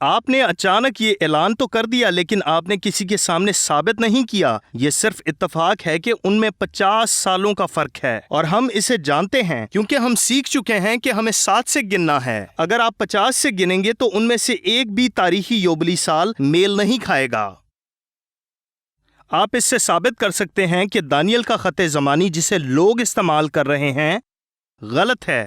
آپ نے اچانک یہ اعلان تو کر دیا لیکن آپ نے کسی کے سامنے ثابت نہیں کیا۔ یہ صرف اتفاق ہے کہ ان میں 50 سالوں کا فرق ہے، اور ہم اسے جانتے ہیں کیونکہ ہم سیکھ چکے ہیں کہ ہمیں 7 سے گننا ہے۔ اگر آپ 50 سے گنیں گے تو ان میں سے ایک بھی تاریخی یوبلی سال میل نہیں کھائے گا۔ آپ اس سے ثابت کر سکتے ہیں کہ دانیل کا خط زمانی جسے لوگ استعمال کر رہے ہیں غلط ہے۔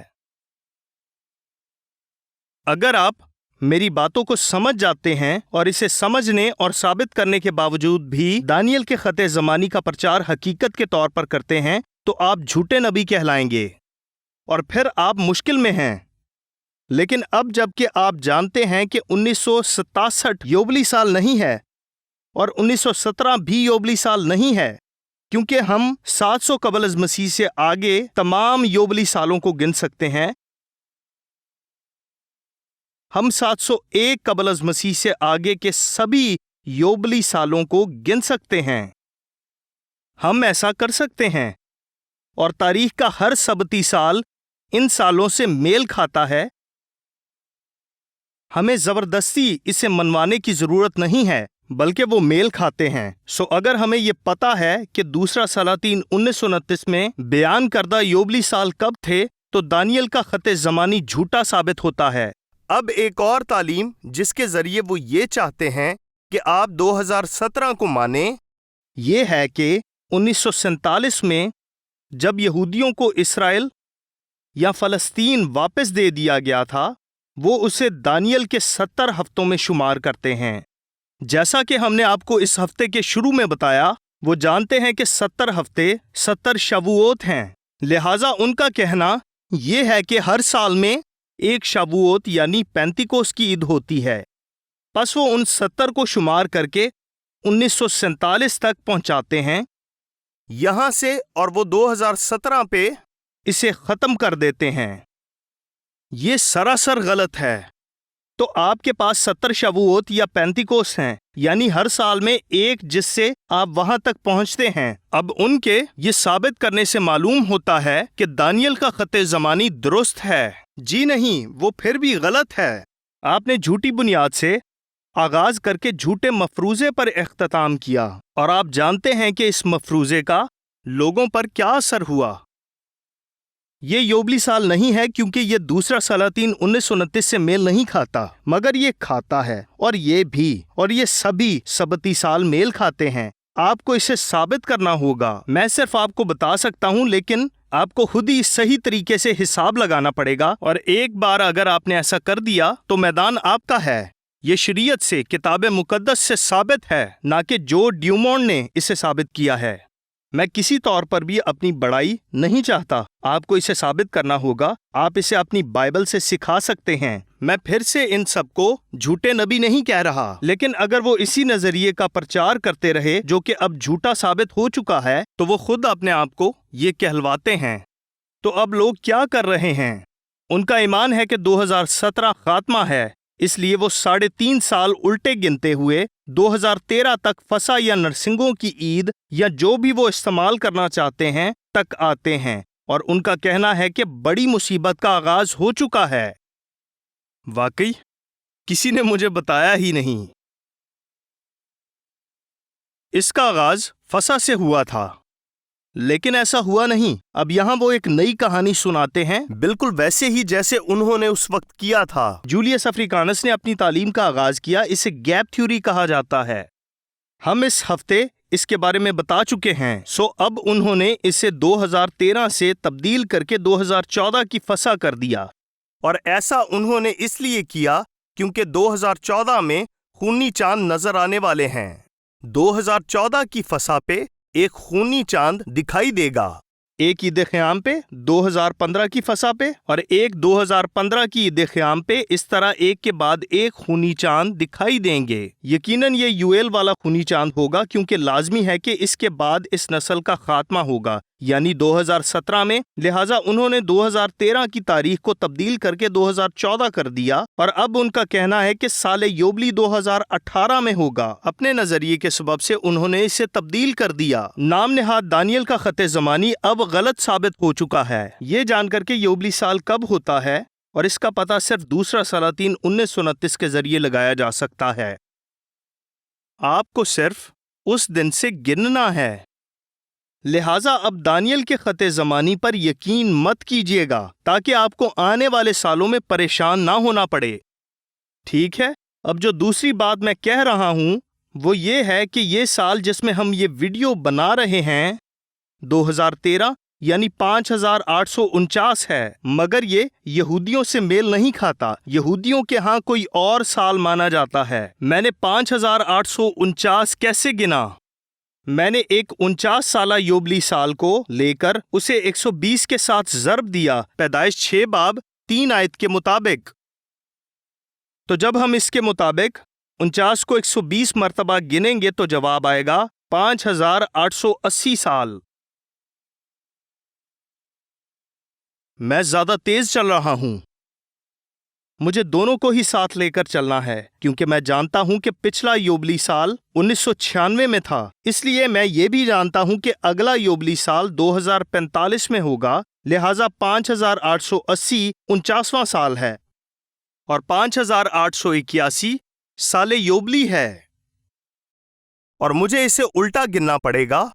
اگر آپ میری باتوں کو سمجھ جاتے ہیں اور اسے سمجھنے اور ثابت کرنے کے باوجود بھی دانیل کے خط زمانی کا پرچار حقیقت کے طور پر کرتے ہیں تو آپ جھوٹے نبی کہلائیں گے، اور پھر آپ مشکل میں ہیں۔ لیکن اب جب کہ آپ جانتے ہیں کہ 1967 یوبلی سال نہیں ہے اور 1917 بھی یوبلی سال نہیں ہے، کیونکہ ہم 700 قبل از مسیح سے آگے تمام یوبلی سالوں کو گن سکتے ہیں۔ ہم 701 قبل از مسیح سے آگے کے سبھی یوبلی سالوں کو گن سکتے ہیں۔ ہم ایسا کر سکتے ہیں، اور تاریخ کا ہر سبتی سال ان سالوں سے میل کھاتا ہے۔ ہمیں زبردستی اسے منوانے کی ضرورت نہیں ہے، بلکہ وہ میل کھاتے ہیں۔ سو اگر ہمیں یہ پتا ہے کہ دوسرا سلاطین 1929 میں بیان کردہ یوبلی سال کب تھے، تو دانیل کا خط زمانی جھوٹا ثابت ہوتا ہے۔ اب ایک اور تعلیم جس کے ذریعے وہ یہ چاہتے ہیں کہ آپ 2017 کو مانیں، یہ ہے کہ 1947 میں جب یہودیوں کو اسرائیل یا فلسطین واپس دے دیا گیا تھا، وہ اسے دانیل کے 70 ہفتوں میں شمار کرتے ہیں۔ جیسا کہ ہم نے آپ کو اس ہفتے کے شروع میں بتایا، وہ جانتے ہیں کہ 70 ہفتے 70 شبوت ہیں، لہٰذا ان کا کہنا یہ ہے کہ ہر سال میں ایک شبوت یعنی پینتیکوس کی عید ہوتی ہے۔ پس وہ ان 70 کو شمار کر کے 1947 تک پہنچاتے ہیں یہاں سے، اور وہ 2017 پہ اسے ختم کر دیتے ہیں۔ یہ سراسر غلط ہے۔ تو آپ کے پاس 70 شبوت یا پینتیکوس ہیں، یعنی ہر سال میں ایک، جس سے آپ وہاں تک پہنچتے ہیں۔ اب ان کے یہ ثابت کرنے سے معلوم ہوتا ہے کہ دانیل کا خط زمانی درست ہے۔ جی نہیں، وہ پھر بھی غلط ہے۔ آپ نے جھوٹی بنیاد سے آغاز کر کے جھوٹے مفروضے پر اختتام کیا، اور آپ جانتے ہیں کہ اس مفروضے کا لوگوں پر کیا اثر ہوا۔ یہ یوبلی سال نہیں ہے کیونکہ یہ دوسرا سلاطین 1929 سے میل نہیں کھاتا، مگر یہ کھاتا ہے، اور یہ بھی، اور یہ سبھی سبتی سال میل کھاتے ہیں۔ آپ کو اسے ثابت کرنا ہوگا۔ میں صرف آپ کو بتا سکتا ہوں، لیکن آپ کو خود ہی صحیح طریقے سے حساب لگانا پڑے گا، اور ایک بار اگر آپ نے ایسا کر دیا تو میدان آپ کا ہے۔ یہ شریعت سے، کتاب مقدس سے ثابت ہے، نہ کہ جو ڈیومونڈ نے اسے ثابت کیا ہے۔ میں کسی طور پر بھی اپنی بڑائی نہیں چاہتا، آپ کو اسے ثابت کرنا ہوگا۔ آپ اسے اپنی بائبل سے سکھا سکتے ہیں۔ میں پھر سے ان سب کو جھوٹے نبی نہیں کہہ رہا، لیکن اگر وہ اسی نظریے کا پرچار کرتے رہے جو کہ اب جھوٹا ثابت ہو چکا ہے، تو وہ خود اپنے آپ کو یہ کہلواتے ہیں۔ تو اب لوگ کیا کر رہے ہیں؟ ان کا ایمان ہے کہ 2017 خاتمہ ہے، اس لیے وہ 3.5 سال الٹے گنتے ہوئے 2013 تک فسح یا نرسنگوں کی عید یا جو بھی وہ استعمال کرنا چاہتے ہیں تک آتے ہیں، اور ان کا کہنا ہے کہ بڑی مصیبت کا آغاز ہو چکا ہے۔ واقعی کسی نے مجھے بتایا ہی نہیں۔ اس کا آغاز فسح سے ہوا تھا، لیکن ایسا ہوا نہیں۔ اب یہاں وہ ایک نئی کہانی سناتے ہیں، بالکل ویسے ہی جیسے انہوں نے اس وقت کیا تھا۔ جولیس افریکانس نے اپنی تعلیم کا آغاز کیا، اسے گیپ تھیوری کہا جاتا ہے۔ ہم اس ہفتے اس کے بارے میں بتا چکے ہیں، سو اب انہوں نے اسے 2013 سے تبدیل کر کے 2014 کی فسح کر دیا، اور ایسا انہوں نے اس لیے کیا کیونکہ 2014 میں خونی چاند نظر آنے والے ہیں۔ 2014 کی فسح پہ ایک خونی چاند دکھائی دے گا، ایک عید خیام پہ، 2015 کی فسح پہ، اور ایک 2015 کی عید خیام پہ۔ اس طرح ایک کے بعد ایک خونی چاند دکھائی دیں گے۔ یقیناً یہ یویل والا خونی چاند ہوگا، کیونکہ لازمی ہے کہ اس کے بعد اس نسل کا خاتمہ ہوگا، یعنی 2017 میں۔ لہٰذا انہوں نے 2013 کی تاریخ کو تبدیل کر کے 2014 کر دیا، اور اب ان کا کہنا ہے کہ سال یوبلی 2018 میں ہوگا۔ اپنے نظریے کے سبب سے انہوں نے اسے تبدیل کر دیا۔ نام نہاد دانیل کا خط زمانی اب غلط ثابت ہو چکا ہے۔ یہ جان کر کہ یوبلی سال کب ہوتا ہے، اور اس کا پتہ صرف دوسرا سلاطین 1929 کے ذریعے لگایا جا سکتا ہے۔ آپ کو صرف اس دن سے گننا ہے۔ لہٰذا اب دانیل کے خط زمانی پر یقین مت کیجیے گا تاکہ آپ کو آنے والے سالوں میں پریشان نہ ہونا پڑے۔ ٹھیک ہے، اب جو دوسری بات میں کہہ رہا ہوں وہ یہ ہے کہ یہ سال جس میں ہم یہ ویڈیو بنا رہے ہیں 2013 یعنی 5849 ہے، مگر یہ یہودیوں سے میل نہیں کھاتا۔ یہودیوں کے ہاں کوئی اور سال مانا جاتا ہے۔ میں نے 5849 کیسے گنا؟ میں نے ایک 49 سالہ یوبلی سال کو لے کر اسے 120 کے ساتھ ضرب دیا، پیدائش 6 باب 3 آیت کے مطابق۔ تو جب ہم اس کے مطابق 49 کو 120 مرتبہ گنیں گے تو جواب آئے گا 5880 سال۔ میں زیادہ تیز چل رہا ہوں۔ مجھے دونوں کو ہی ساتھ لے کر چلنا ہے کیونکہ میں جانتا ہوں کہ پچھلا یوبلی سال 1996 میں تھا، اس لیے میں یہ بھی جانتا ہوں کہ اگلا یوبلی سال 2045 میں ہوگا، لہٰذا 5880 49واں سال ہے اور 5881 سال یوبلی ہے، اور مجھے اسے الٹا گننا پڑے گا۔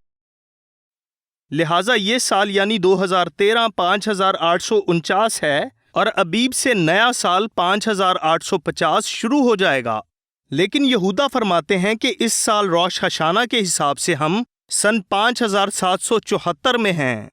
لہٰذا یہ سال یعنی 2013 5849 ہے اور ابیب سے نیا سال 5850 شروع ہو جائے گا۔ لیکن یہودا فرماتے ہیں کہ اس سال روش ہشانہ کے حساب سے ہم سن 5774 میں ہیں۔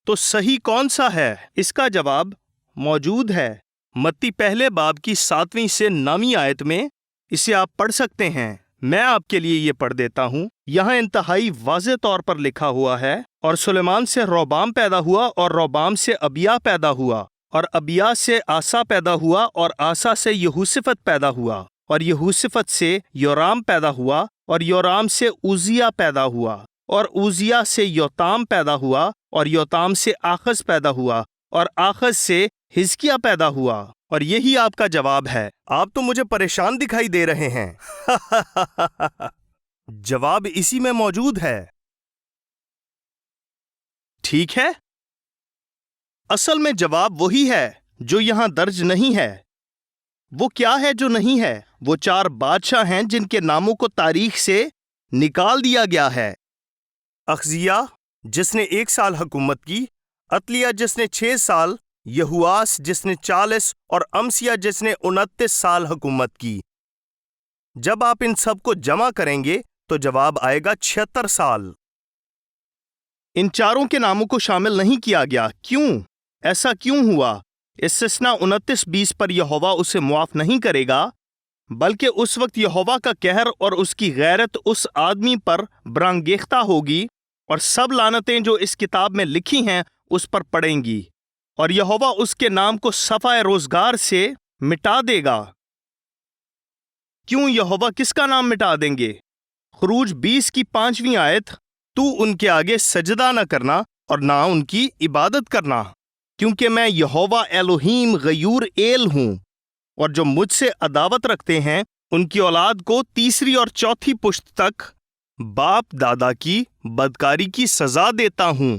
تو صحیح کون سا ہے؟ اس کا جواب موجود ہے متی پہلے باب کی 7ویں سے 9ویں آیت میں۔ اسے آپ پڑھ سکتے ہیں، میں آپ کے لیے یہ پڑھ دیتا ہوں۔ یہاں انتہائی واضح طور پر لکھا ہوا ہے، اور سلیمان سے روبام پیدا ہوا، اور روبام سے ابیا پیدا ہوا، اور ابیا سے آسا پیدا ہوا، اور آسا سے یہوشفت پیدا ہوا، اور یہوشفت سے یورام پیدا ہوا، اور یورام سے اوزیا پیدا ہوا، اور اوزیا سے یوتام پیدا ہوا، اور یوتام سے آخز پیدا ہوا، اور آخز سے حزقیہ پیدا ہوا۔ اور یہی آپ کا جواب ہے۔ آپ تو مجھے پریشان دکھائی دے رہے ہیں۔ جواب اسی میں موجود ہے۔ ٹھیک ہے، اصل میں جواب وہی ہے جو یہاں درج نہیں ہے۔ وہ کیا ہے جو نہیں ہے؟ وہ 4 بادشاہ ہیں جن کے ناموں کو تاریخ سے نکال دیا گیا ہے۔ اخزیہ جس نے 1 سال حکومت کی، عتلیہ جس نے 6 سال، یہواس جس نے 40 اور امسیہ جس نے 29 سال حکومت کی۔ جب آپ ان سب کو جمع کریں گے تو جواب آئے گا 76 سال۔ ان چاروں کے ناموں کو شامل نہیں کیا گیا۔ کیوں؟ ایسا کیوں ہوا؟ استثنا 29:20 پر یہوہ اسے معاف نہیں کرے گا، بلکہ اس وقت یہوہ کا قہر اور اس کی غیرت اس آدمی پر برانگیختہ ہوگی، اور سب لعنتیں جو اس کتاب میں لکھی ہیں اس پر پڑیں گی، اور یہوہ اس کے نام کو صفحہ روزگار سے مٹا دے گا۔ کیوں یہوہ کس کا نام مٹا دیں گے؟ خروج 20 کی 5ویں آیت، تو ان کے آگے سجدہ نہ کرنا اور نہ ان کی عبادت کرنا، کیونکہ میں یہوہ الوہیم غیور ایل ہوں، اور جو مجھ سے عداوت رکھتے ہیں ان کی اولاد کو 3 اور 4 پشت تک باپ دادا کی بدکاری کی سزا دیتا ہوں،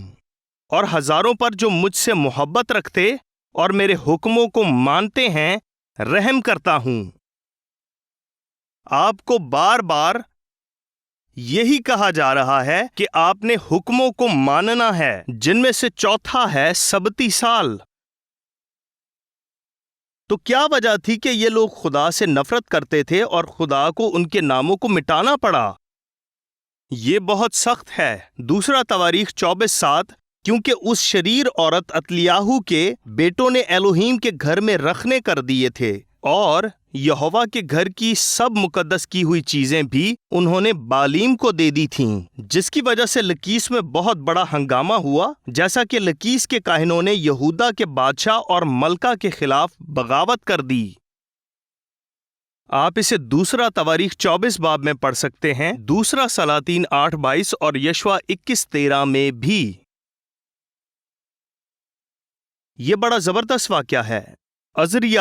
اور ہزاروں پر جو مجھ سے محبت رکھتے اور میرے حکموں کو مانتے ہیں رحم کرتا ہوں۔ آپ کو بار بار یہی کہا جا رہا ہے کہ آپ نے حکموں کو ماننا ہے، جن میں سے چوتھا ہے سبتی سال۔ تو کیا وجہ تھی کہ یہ لوگ خدا سے نفرت کرتے تھے اور خدا کو ان کے ناموں کو مٹانا پڑا؟ یہ بہت سخت ہے۔ دوسرا تواریخ 24:7، کیونکہ اس شریر عورت عتلیاہو کے بیٹوں نے الوہیم کے گھر میں رکھنے کر دیے تھے، اور یہوہ کے گھر کی سب مقدس کی ہوئی چیزیں بھی انہوں نے بالیم کو دے دی تھیں، جس کی وجہ سے لکیس میں بہت بڑا ہنگامہ ہوا، جیسا کہ لکیس کے کاہنوں نے یہودا کے بادشاہ اور ملکہ کے خلاف بغاوت کر دی۔ آپ اسے دوسرا تواریخ 24 باب میں پڑھ سکتے ہیں، دوسرا سلاطین 8:22 اور یشوع 21:13 میں بھی۔ یہ بڑا زبردست واقعہ ہے۔ عزریہ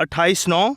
28:9,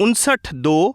59:2,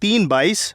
3:22,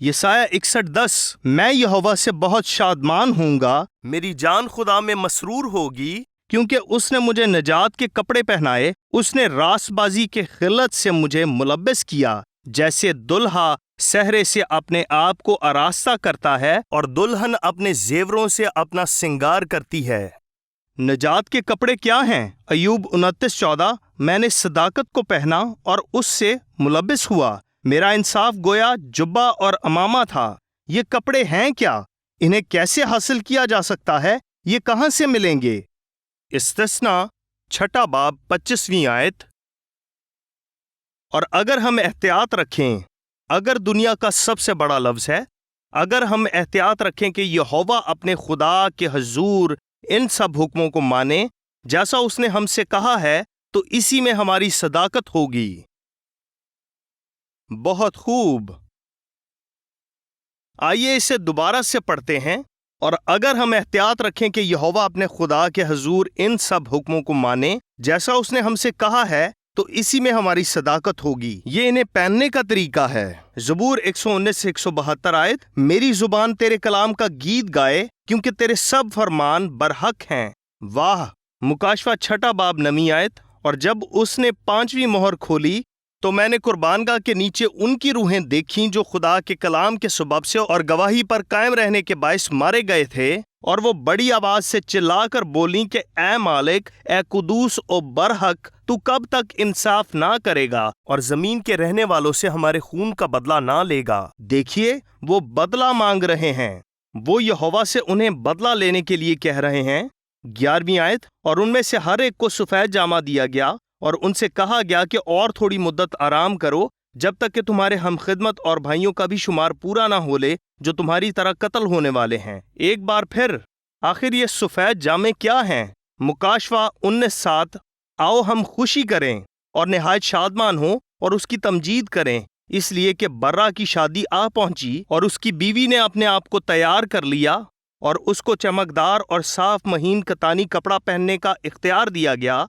یسایہ 61:10 میں یہوہ سے بہت شادمان ہوں گا، میری جان خدا میں مسرور ہوگی، کیونکہ اس نے مجھے نجات کے کپڑے پہنائے، اس نے راست بازی کے خلعت سے مجھے ملبس کیا، جیسے دلہا سہرے سے اپنے آپ کو آراستہ کرتا ہے اور دلہن اپنے زیوروں سے اپنا سنگار کرتی ہے۔ نجات کے کپڑے کیا ہیں؟ ایوب 29:14 میں نے صداقت کو پہنا اور اس سے ملبس ہوا، میرا انصاف گویا جبہ اور امامہ تھا۔ یہ کپڑے ہیں کیا؟ انہیں کیسے حاصل کیا جا سکتا ہے؟ یہ کہاں سے ملیں گے؟ استثنا 6 باب 25ویں آیت۔ اور اگر ہم احتیاط رکھیں، اگر دنیا کا سب سے بڑا لفظ ہے، اگر ہم احتیاط رکھیں کہ یہوہ اپنے خدا کے حضور ان سب حکموں کو مانے جیسا اس نے ہم سے کہا ہے، تو اسی میں ہماری صداقت ہوگی۔ بہت خوب، آئیے اسے دوبارہ سے پڑھتے ہیں۔ اور اگر ہم احتیاط رکھیں کہ یہوہ اپنے خدا کے حضور ان سب حکموں کو مانے جیسا اس نے ہم سے کہا ہے، تو اسی میں ہماری صداقت ہوگی۔ یہ انہیں پہننے کا طریقہ ہے۔ زبور 119-172 آیت، میری زبان تیرے کلام کا گیت گائے، کیونکہ تیرے سب فرمان برحق ہیں۔ واہ! مکاشفہ 6 باب 9 آیت، اور جب اس نے 5ویں مہر کھولی تو میں نے قربان گاہ کے نیچے ان کی روحیں دیکھیں جو خدا کے کلام کے سبب سے اور گواہی پر قائم رہنے کے باعث مارے گئے تھے، اور وہ بڑی آواز سے چلا کر بولیں کہ اے مالک، اے قدوس و برحق، تو کب تک انصاف نہ کرے گا اور زمین کے رہنے والوں سے ہمارے خون کا بدلہ نہ لے گا؟ دیکھیے، وہ بدلہ مانگ رہے ہیں، وہ یہوہ سے انہیں بدلہ لینے کے لیے کہہ رہے ہیں۔ 11ویں آیت، اور ان میں سے ہر ایک کو سفید جامہ دیا گیا، اور ان سے کہا گیا کہ اور تھوڑی مدت آرام کرو، جب تک کہ تمہارے ہم خدمت اور بھائیوں کا بھی شمار پورا نہ ہو لے جو تمہاری طرح قتل ہونے والے ہیں۔ ایک بار پھر، آخر یہ سفید جامے کیا ہیں؟ مکاشفہ 19:7، آؤ ہم خوشی کریں اور نہایت شادمان ہوں اور اس کی تمجید کریں، اس لیے کہ برا کی شادی آ پہنچی اور اس کی بیوی نے اپنے آپ کو تیار کر لیا، اور اس کو چمکدار اور صاف مہین کتانی کپڑا پہننے کا اختیار دیا گیا،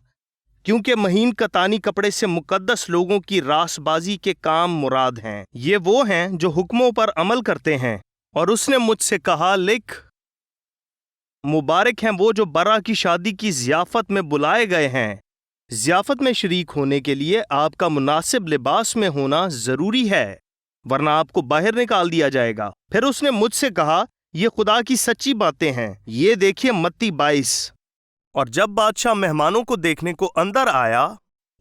کیونکہ مہین کتانی کپڑے سے مقدس لوگوں کی راس بازی کے کام مراد ہیں۔ یہ وہ ہیں جو حکموں پر عمل کرتے ہیں۔ اور اس نے مجھ سے کہا، لکھ، مبارک ہیں وہ جو برا کی شادی کی ضیافت میں بلائے گئے ہیں۔ ضیافت میں شریک ہونے کے لیے آپ کا مناسب لباس میں ہونا ضروری ہے، ورنہ آپ کو باہر نکال دیا جائے گا۔ پھر اس نے مجھ سے کہا، یہ خدا کی سچی باتیں ہیں۔ یہ دیکھیے متی 22۔ اور جب بادشاہ مہمانوں کو دیکھنے کو اندر آیا،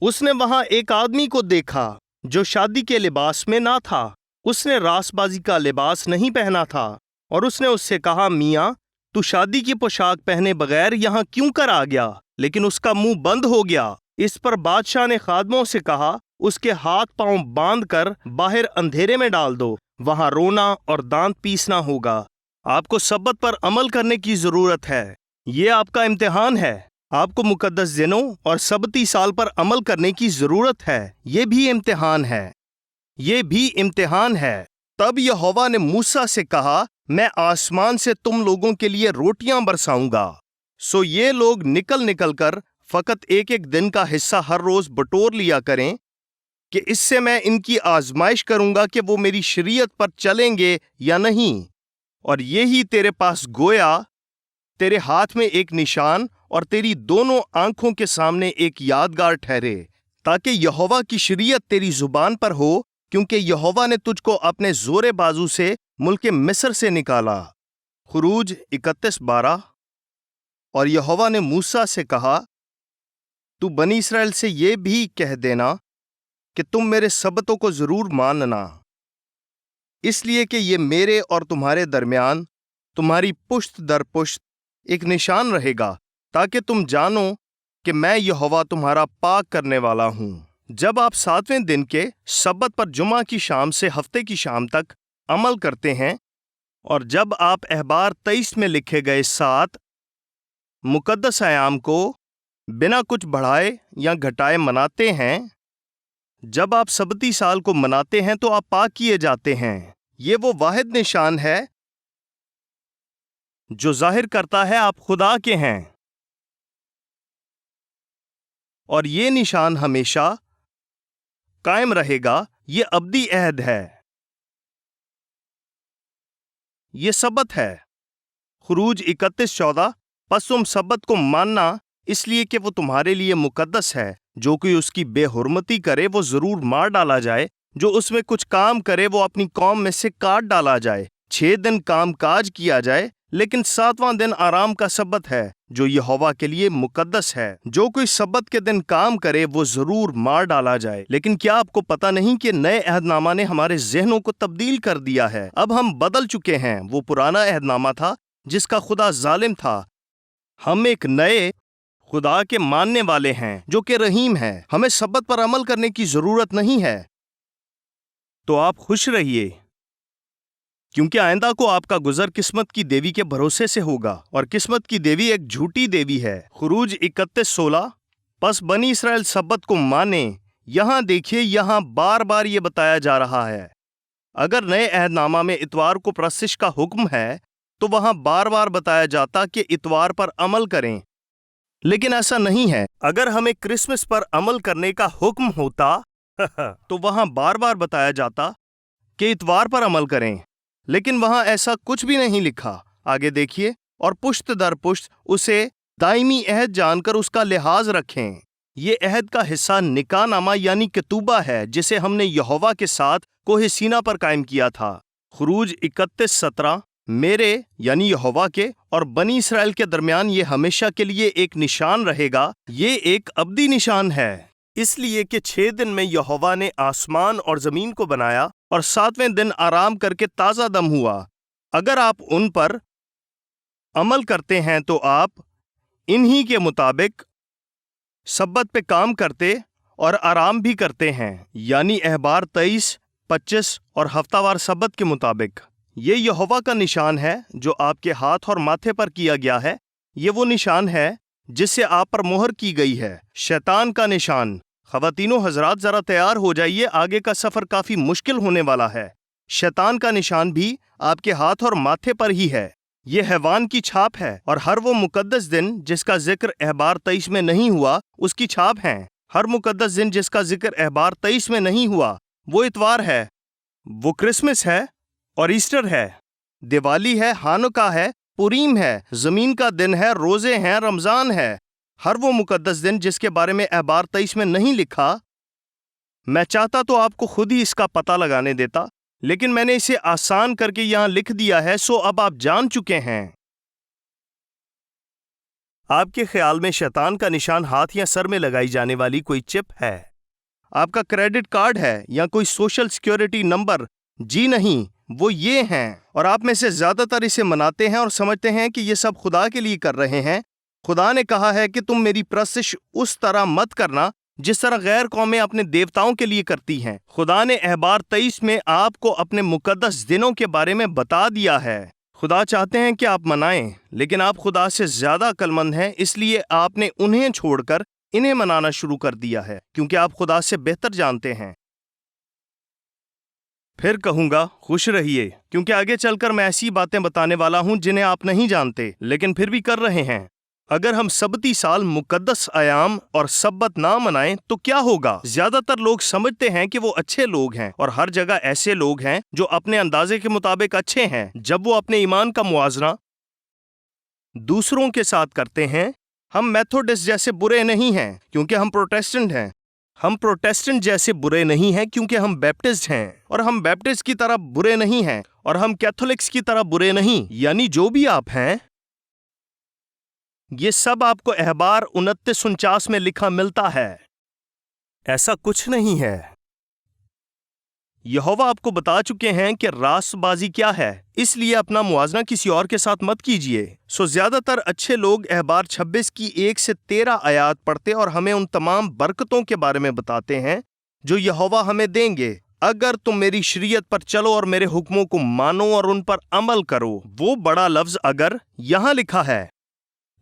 اس نے وہاں ایک آدمی کو دیکھا جو شادی کے لباس میں نہ تھا، اس نے راس بازی کا لباس نہیں پہنا تھا، اور اس نے اس سے کہا، میاں، تو شادی کی پوشاک پہنے بغیر یہاں کیوں کر آ گیا؟ لیکن اس کا منہ بند ہو گیا۔ اس پر بادشاہ نے خادموں سے کہا، اس کے ہاتھ پاؤں باندھ کر باہر اندھیرے میں ڈال دو، وہاں رونا اور دانت پیسنا ہوگا۔ آپ کو سبت پر عمل کرنے کی ضرورت ہے، یہ آپ کا امتحان ہے۔ آپ کو مقدس دنوں اور سبتی سال پر عمل کرنے کی ضرورت ہے، یہ بھی امتحان ہے، یہ بھی امتحان ہے۔ تب یہوہ نے موسیٰ سے کہا، میں آسمان سے تم لوگوں کے لیے روٹیاں برساؤں گا، سو یہ لوگ نکل نکل کر فقط ایک ایک دن کا حصہ ہر روز بٹور لیا کریں، کہ اس سے میں ان کی آزمائش کروں گا کہ وہ میری شریعت پر چلیں گے یا نہیں۔ اور یہی تیرے پاس گویا تیرے ہاتھ میں ایک نشان اور تیری دونوں آنکھوں کے سامنے ایک یادگار ٹھہرے، تاکہ یہوہ کی شریعت تیری زبان پر ہو، کیونکہ یہوہ نے تجھ کو اپنے زور بازو سے ملک مصر سے نکالا۔ خروج 31:12۔ اور یہوہ نے موسیٰ سے کہا، تو بنی اسرائیل سے یہ بھی کہہ دینا کہ تم میرے سبتوں کو ضرور ماننا، اس لیے کہ یہ میرے اور تمہارے درمیان تمہاری پشت در پشت ایک نشان رہے گا، تاکہ تم جانو کہ میں یہوہ تمہارا پاک کرنے والا ہوں۔ جب آپ 7ویں دن کے سبت پر جمعہ کی شام سے ہفتے کی شام تک عمل کرتے ہیں، اور جب آپ احبار 23 میں لکھے گئے 7 مقدس ایام کو بنا کچھ بڑھائے یا گھٹائے مناتے ہیں، جب آپ سبتی سال کو مناتے ہیں تو آپ پاک کیے جاتے ہیں۔ یہ وہ واحد نشان ہے جو ظاہر کرتا ہے آپ خدا کے ہیں، اور یہ نشان ہمیشہ قائم رہے گا، یہ ابدی عہد ہے۔ یہ سبت ہے۔ خروج 31:14 پس تم سبت کو ماننا اس لیے کہ وہ تمہارے لیے مقدس ہے، جو کوئی اس کی بے حرمتی کرے وہ ضرور مار ڈالا جائے، جو اس میں کچھ کام کرے وہ اپنی قوم میں سے کاٹ ڈالا جائے۔ 6 دن کام کاج کیا جائے، لیکن 7واں دن آرام کا سبت ہے جو یہوہ کے لیے مقدس ہے۔ جو کوئی سبت کے دن کام کرے وہ ضرور مار ڈالا جائے۔ لیکن کیا آپ کو پتہ نہیں کہ نئے عہد نامہ نے ہمارے ذہنوں کو تبدیل کر دیا ہے؟ اب ہم بدل چکے ہیں۔ وہ پرانا عہد نامہ تھا جس کا خدا ظالم تھا۔ ہم ایک نئے خدا کے ماننے والے ہیں جو کہ رحیم ہے۔ ہمیں سبت پر عمل کرنے کی ضرورت نہیں ہے۔ تو آپ خوش رہیے، کیونکہ آئندہ کو آپ کا گزر قسمت کی دیوی کے بھروسے سے ہوگا، اور قسمت کی دیوی ایک جھوٹی دیوی ہے۔ خروج 31:16 پس بنی اسرائیل سبت کو مانے۔ یہاں دیکھیے، یہاں بار بار یہ بتایا جا رہا ہے۔ اگر نئے عہد نامہ میں اتوار کو پرستش کا حکم ہے تو وہاں بار بار بتایا جاتا کہ اتوار پر عمل کریں، لیکن ایسا نہیں ہے۔ اگر ہمیں کرسمس پر عمل کرنے کا حکم ہوتا تو وہاں بار بار بتایا جاتا کہ اتوار پر عمل کریں، لیکن وہاں ایسا کچھ بھی نہیں لکھا۔ آگے دیکھیے، اور پشت در پشت اسے دائمی عہد جان کر اس کا لحاظ رکھیں۔ یہ عہد کا حصہ نکاح نامہ یعنی کتوبہ ہے جسے ہم نے یہوہ کے ساتھ کوہ سینا پر قائم کیا تھا۔ خروج 31:17 میرے یعنی یہوہ کے اور بنی اسرائیل کے درمیان یہ ہمیشہ کے لیے ایک نشان رہے گا۔ یہ ایک ابدی نشان ہے، اس لیے کہ 6 دن میں یہوہ نے آسمان اور زمین کو بنایا اور 7ویں دن آرام کر کے تازہ دم ہوا۔ اگر آپ ان پر عمل کرتے ہیں تو آپ انہی کے مطابق سبت پہ کام کرتے اور آرام بھی کرتے ہیں، یعنی احبار 23، 25 اور ہفتہ وار سبت کے مطابق۔ یہ یہوہ کا نشان ہے جو آپ کے ہاتھ اور ماتھے پر کیا گیا ہے۔ یہ وہ نشان ہے جس سے آپ پر مہر کی گئی ہے۔ شیطان کا نشان۔ خواتینوں حضرات ذرا تیار ہو جائیے، آگے کا سفر کافی مشکل ہونے والا ہے۔ شیطان کا نشان بھی آپ کے ہاتھ اور ماتھے پر ہی ہے۔ یہ حیوان کی چھاپ ہے، اور ہر وہ مقدس دن جس کا ذکر احبار 23 میں نہیں ہوا اس کی چھاپ ہیں۔ ہر مقدس دن جس کا ذکر احبار 23 میں نہیں ہوا وہ اتوار ہے، وہ کرسمس ہے اور ایسٹر ہے، دیوالی ہے، ہانوکا ہے، پوریم ہے، زمین کا دن ہے، روزے ہیں، رمضان ہے۔ ہر وہ مقدس دن جس کے بارے میں احبار 23 میں نہیں لکھا، میں چاہتا تو آپ کو خود ہی اس کا پتہ لگانے دیتا، لیکن میں نے اسے آسان کر کے یہاں لکھ دیا ہے، سو اب آپ جان چکے ہیں۔ آپ کے خیال میں شیطان کا نشان ہاتھ یا سر میں لگائی جانے والی کوئی چپ ہے، آپ کا کریڈٹ کارڈ ہے یا کوئی سوشل سیکیورٹی نمبر؟ جی نہیں، وہ یہ ہیں، اور آپ میں سے زیادہ تر اسے مناتے ہیں اور سمجھتے ہیں کہ یہ سب خدا کے لیے کر رہے ہیں۔ خدا نے کہا ہے کہ تم میری پرستش اس طرح مت کرنا جس طرح غیر قومیں اپنے دیوتاؤں کے لیے کرتی ہیں۔ خدا نے احبار 23 میں آپ کو اپنے مقدس دنوں کے بارے میں بتا دیا ہے۔ خدا چاہتے ہیں کہ آپ منائیں، لیکن آپ خدا سے زیادہ عقل مند ہیں، اس لیے آپ نے انہیں چھوڑ کر انہیں منانا شروع کر دیا ہے، کیونکہ آپ خدا سے بہتر جانتے ہیں۔ پھر کہوں گا خوش رہیے، کیونکہ آگے چل کر میں ایسی باتیں بتانے والا ہوں جنہیں آپ نہیں جانتے لیکن پھر بھی کر رہے ہیں۔ اگر ہم سبتی سال مقدس ایام اور سبت نہ منائیں تو کیا ہوگا؟ زیادہ تر لوگ سمجھتے ہیں کہ وہ اچھے لوگ ہیں، اور ہر جگہ ایسے لوگ ہیں جو اپنے اندازے کے مطابق اچھے ہیں۔ جب وہ اپنے ایمان کا موازنہ دوسروں کے ساتھ کرتے ہیں، ہم میتھوڈسٹ جیسے برے نہیں ہیں کیونکہ ہم پروٹیسٹنٹ ہیں، ہم پروٹیسٹنٹ جیسے برے نہیں ہیں کیونکہ ہم بیپٹسٹ ہیں، اور ہم بیپٹسٹ کی طرح برے نہیں ہیں، اور ہم کیتھولکس کی طرح برے نہیں، یعنی جو بھی آپ ہیں یہ سب آپ کو احبار 29-49 میں لکھا ملتا ہے۔ ایسا کچھ نہیں ہے۔ یہوہ آپ کو بتا چکے ہیں کہ راست بازی کیا ہے، اس لیے اپنا موازنہ کسی اور کے ساتھ مت کیجیے۔ سو زیادہ تر اچھے لوگ احبار 26 کی 1 سے 13 آیات پڑھتے اور ہمیں ان تمام برکتوں کے بارے میں بتاتے ہیں جو یہوہ ہمیں دیں گے اگر تم میری شریعت پر چلو اور میرے حکموں کو مانو اور ان پر عمل کرو۔ وہ بڑا لفظ اگر یہاں لکھا ہے،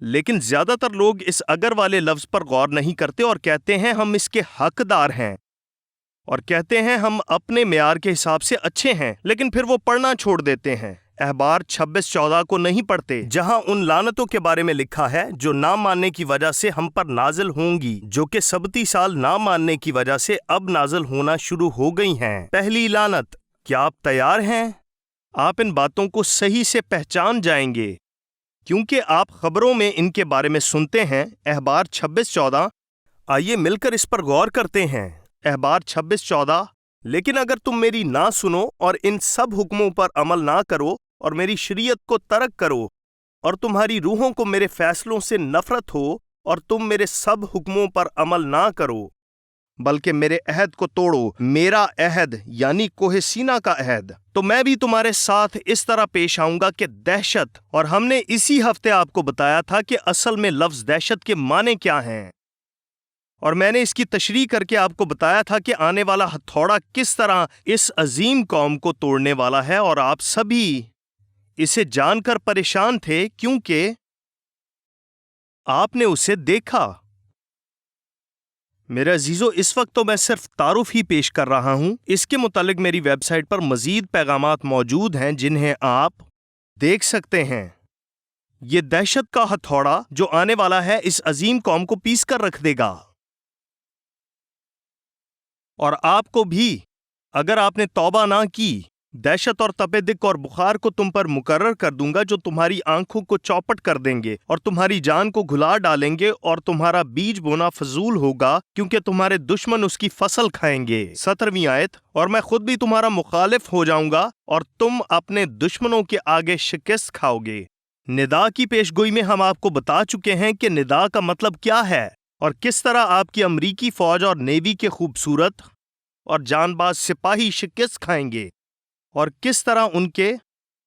لیکن زیادہ تر لوگ اس اگر والے لفظ پر غور نہیں کرتے اور کہتے ہیں ہم اس کے حقدار ہیں، اور کہتے ہیں ہم اپنے معیار کے حساب سے اچھے ہیں، لیکن پھر وہ پڑھنا چھوڑ دیتے ہیں۔ احبار 26-14 کو نہیں پڑھتے جہاں ان لعنتوں کے بارے میں لکھا ہے جو نہ ماننے کی وجہ سے ہم پر نازل ہوں گی، جو کہ سبتی سال نہ ماننے کی وجہ سے اب نازل ہونا شروع ہو گئی ہیں۔ پہلی لعنت، کیا آپ تیار ہیں؟ آپ ان باتوں کو صحیح سے پہچان جائیں گے کیونکہ آپ خبروں میں ان کے بارے میں سنتے ہیں۔ اخبار 26:14۔ آئیے مل کر اس پر غور کرتے ہیں۔ اخبار 26:14۔ لیکن اگر تم میری نہ سنو اور ان سب حکموں پر عمل نہ کرو اور میری شریعت کو ترک کرو اور تمہاری روحوں کو میرے فیصلوں سے نفرت ہو اور تم میرے سب حکموں پر عمل نہ کرو بلکہ میرے عہد کو توڑو، میرا عہد یعنی کوہ سینا کا عہد، تو میں بھی تمہارے ساتھ اس طرح پیش آؤں گا کہ دہشت۔ اور ہم نے اسی ہفتے آپ کو بتایا تھا کہ اصل میں لفظ دہشت کے معنی کیا ہیں، اور میں نے اس کی تشریح کر کے آپ کو بتایا تھا کہ آنے والا ہتھوڑا کس طرح اس عظیم قوم کو توڑنے والا ہے، اور آپ سبھی اسے جان کر پریشان تھے کیونکہ آپ نے اسے دیکھا۔ میرے عزیزو، اس وقت تو میں صرف تعارف ہی پیش کر رہا ہوں۔ اس کے متعلق میری ویب سائٹ پر مزید پیغامات موجود ہیں جنہیں آپ دیکھ سکتے ہیں۔ یہ دہشت کا ہتھوڑا جو آنے والا ہے اس عظیم قوم کو پیس کر رکھ دے گا، اور آپ کو بھی اگر آپ نے توبہ نہ کی۔ دہشت اور تپے دق اور بخار کو تم پر مقرر کر دوں گا جو تمہاری آنکھوں کو چوپٹ کر دیں گے اور تمہاری جان کو گھلا ڈالیں گے، اور تمہارا بیج بونا فضول ہوگا کیونکہ تمہارے دشمن اس کی فصل کھائیں گے۔ 17ویں آیت۔ اور میں خود بھی تمہارا مخالف ہو جاؤں گا اور تم اپنے دشمنوں کے آگے شکست کھاؤ گے۔ ندا کی پیشگوئی میں ہم آپ کو بتا چکے ہیں کہ ندا کا مطلب کیا ہے اور کس طرح آپ کی امریکی فوج اور نیوی کے خوبصورت اور جان باز سپاہی شکست کھائیں گے، اور کس طرح ان کے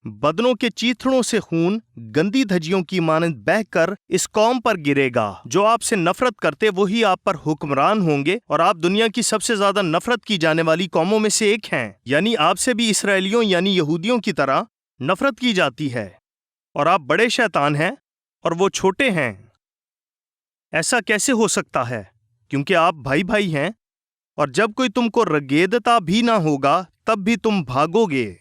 بدنوں کے چیتھڑوں سے خون گندی دھجیوں کی مانند بہہ کر اس قوم پر گرے گا۔ جو آپ سے نفرت کرتے وہی آپ پر حکمران ہوں گے، اور آپ دنیا کی سب سے زیادہ نفرت کی جانے والی قوموں میں سے ایک ہیں، یعنی آپ سے بھی اسرائیلیوں یعنی یہودیوں کی طرح نفرت کی جاتی ہے، اور آپ بڑے شیطان ہیں اور وہ چھوٹے ہیں۔ ایسا کیسے ہو سکتا ہے؟ کیونکہ آپ بھائی بھائی ہیں، اور جب کوئی تم کو رگیدتا بھی نہ ہوگا تب بھی تم بھاگو گے۔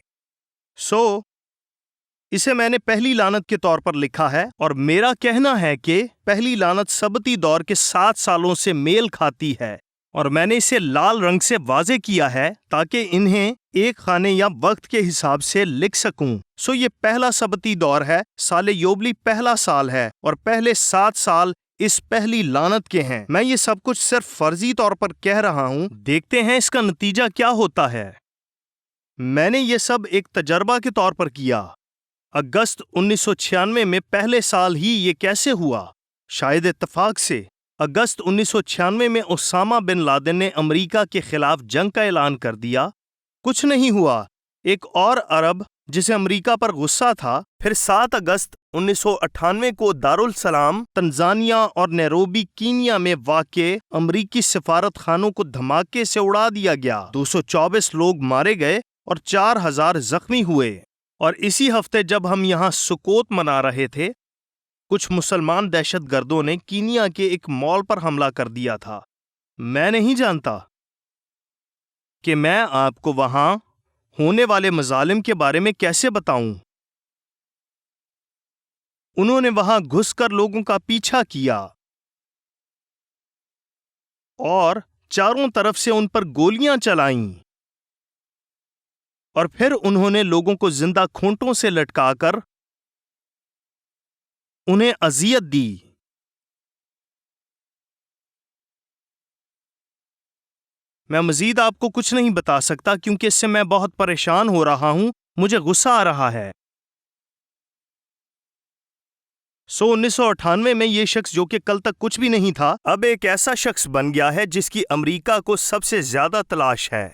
اسے میں نے پہلی لعنت کے طور پر لکھا ہے، اور میرا کہنا ہے کہ پہلی لعنت سبتی دور کے 7 سالوں سے میل کھاتی ہے، اور میں نے اسے لال رنگ سے واضح کیا ہے تاکہ انہیں ایک خانے یا وقت کے حساب سے لکھ سکوں۔ یہ پہلا سبتی دور ہے، سال یوبلی پہلا سال ہے، اور پہلے 7 سال اس پہلی لعنت کے ہیں۔ میں یہ سب کچھ صرف فرضی طور پر کہہ رہا ہوں، دیکھتے ہیں اس کا نتیجہ کیا ہوتا ہے۔ میں نے یہ سب ایک تجربہ کے طور پر کیا۔ اگست 1996 میں پہلے سال ہی یہ کیسے ہوا؟ شاید اتفاق سے۔ اگست 1996 میں اسامہ بن لادن نے امریکہ کے خلاف جنگ کا اعلان کر دیا۔ کچھ نہیں ہوا۔ ایک اور عرب جسے امریکہ پر غصہ تھا، پھر 7 اگست 1998 کو دارالسلام تنزانیہ اور نیروبی کینیا میں واقع امریکی سفارت خانوں کو دھماکے سے اڑا دیا گیا۔ 224 لوگ مارے گئے اور 4000 زخمی ہوئے۔ اور اسی ہفتے جب ہم یہاں سکوت منا رہے تھے، کچھ مسلمان دہشت گردوں نے کینیا کے ایک مال پر حملہ کر دیا تھا۔ میں نہیں جانتا کہ میں آپ کو وہاں ہونے والے مظالم کے بارے میں کیسے بتاؤں۔ انہوں نے وہاں گھس کر لوگوں کا پیچھا کیا اور چاروں طرف سے ان پر گولیاں چلائیں، اور پھر انہوں نے لوگوں کو زندہ کھونٹوں سے لٹکا کر انہیں اذیت دی۔ میں مزید آپ کو کچھ نہیں بتا سکتا کیونکہ اس سے میں بہت پریشان ہو رہا ہوں، مجھے غصہ آ رہا ہے۔ 1998 میں یہ شخص جو کہ کل تک کچھ بھی نہیں تھا، اب ایک ایسا شخص بن گیا ہے جس کی امریکہ کو سب سے زیادہ تلاش ہے۔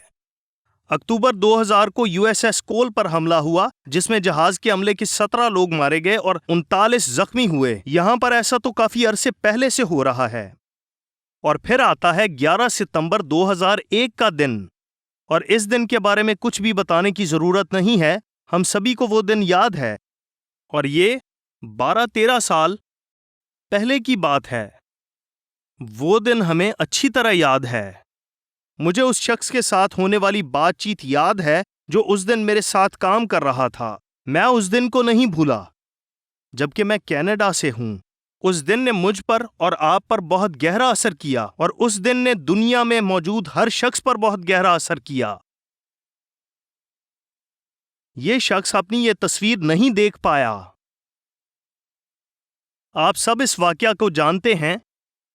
اکتوبر 2000 کو USS کول پر حملہ ہوا جس میں جہاز کے عملے کے 17 لوگ مارے گئے اور 39 زخمی ہوئے۔ یہاں پر ایسا تو کافی عرصے پہلے سے ہو رہا ہے۔ اور پھر آتا ہے 11 ستمبر 2001 کا دن، اور اس دن کے بارے میں کچھ بھی بتانے کی ضرورت نہیں ہے، ہم سبھی کو وہ دن یاد ہے، اور یہ 12-13 سال پہلے کی بات ہے۔ وہ دن ہمیں اچھی طرح یاد ہے۔ مجھے اس شخص کے ساتھ ہونے والی بات چیت یاد ہے جو اس دن میرے ساتھ کام کر رہا تھا۔ میں اس دن کو نہیں بھولا، جبکہ میں کینیڈا سے ہوں۔ اس دن نے مجھ پر اور آپ پر بہت گہرا اثر کیا، اور اس دن نے دنیا میں موجود ہر شخص پر بہت گہرا اثر کیا۔ یہ شخص اپنی یہ تصویر نہیں دیکھ پایا۔ آپ سب اس واقعہ کو جانتے ہیں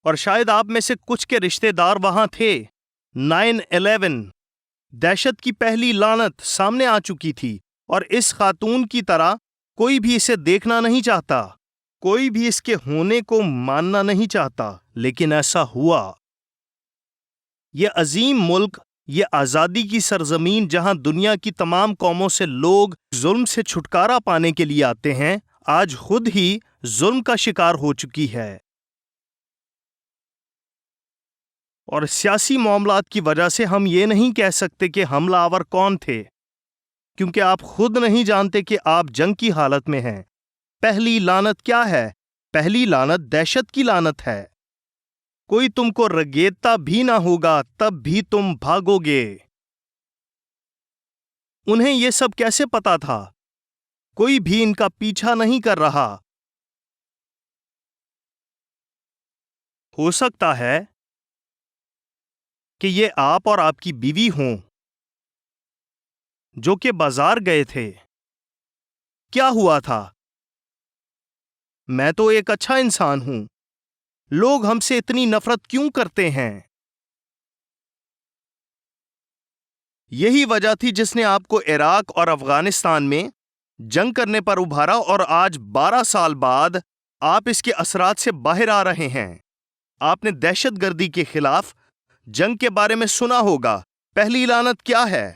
اور شاید آپ میں سے کچھ کے رشتہ دار وہاں تھے۔ 9/11 دہشت کی پہلی لعنت سامنے آ چکی تھی اور اس خاتون کی طرح کوئی بھی اسے دیکھنا نہیں چاہتا، کوئی بھی اس کے ہونے کو ماننا نہیں چاہتا، لیکن ایسا ہوا۔ یہ عظیم ملک، یہ آزادی کی سرزمین جہاں دنیا کی تمام قوموں سے لوگ ظلم سے چھٹکارا پانے کے لیے آتے ہیں، آج خود ہی ظلم کا شکار ہو چکی ہے۔ اور سیاسی معاملات کی وجہ سے ہم یہ نہیں کہہ سکتے کہ حملہ آور کون تھے، کیونکہ آپ خود نہیں جانتے کہ آپ جنگ کی حالت میں ہیں۔ پہلی لعنت کیا ہے؟ پہلی لعنت دہشت کی لعنت ہے۔ کوئی تم کو رگیدتا بھی نہ ہوگا تب بھی تم بھاگو گے۔ انہیں یہ سب کیسے پتا تھا؟ کوئی بھی ان کا پیچھا نہیں کر رہا۔ ہو سکتا ہے کہ یہ آپ اور آپ کی بیوی ہوں جو کہ بازار گئے تھے۔ کیا ہوا تھا؟ میں تو ایک اچھا انسان ہوں، لوگ ہم سے اتنی نفرت کیوں کرتے ہیں؟ یہی وجہ تھی جس نے آپ کو عراق اور افغانستان میں جنگ کرنے پر ابھارا، اور آج 12 سال بعد آپ اس کے اثرات سے باہر آ رہے ہیں۔ آپ نے دہشت گردی کے خلاف جنگ کے بارے میں سنا ہوگا۔ پہلی لعنت کیا ہے؟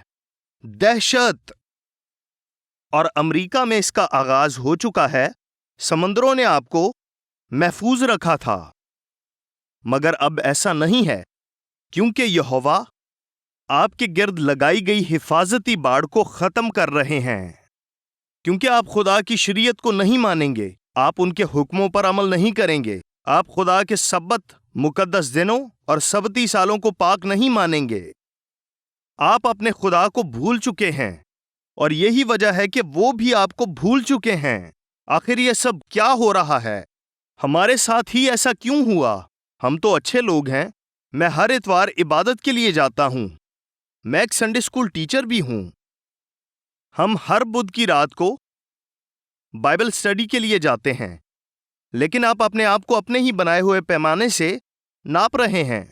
دہشت۔ اور امریکہ میں اس کا آغاز ہو چکا ہے۔ سمندروں نے آپ کو محفوظ رکھا تھا، مگر اب ایسا نہیں ہے، کیونکہ یہوہ آپ کے گرد لگائی گئی حفاظتی باڑ کو ختم کر رہے ہیں۔ کیونکہ آپ خدا کی شریعت کو نہیں مانیں گے، آپ ان کے حکموں پر عمل نہیں کریں گے، آپ خدا کے سبت مقدس دنوں اور سبتی سالوں کو پاک نہیں مانیں گے۔ آپ اپنے خدا کو بھول چکے ہیں، اور یہی وجہ ہے کہ وہ بھی آپ کو بھول چکے ہیں۔ آخر یہ سب کیا ہو رہا ہے؟ ہمارے ساتھ ہی ایسا کیوں ہوا؟ ہم تو اچھے لوگ ہیں، میں ہر اتوار عبادت کے لیے جاتا ہوں، میں ایک سنڈے اسکول ٹیچر بھی ہوں، ہم ہر بدھ کی رات کو بائبل اسٹڈی کے لیے جاتے ہیں، لیکن آپ اپنے آپ کو اپنے ہی بنائے ہوئے پیمانے سے ناپ رہے ہیں۔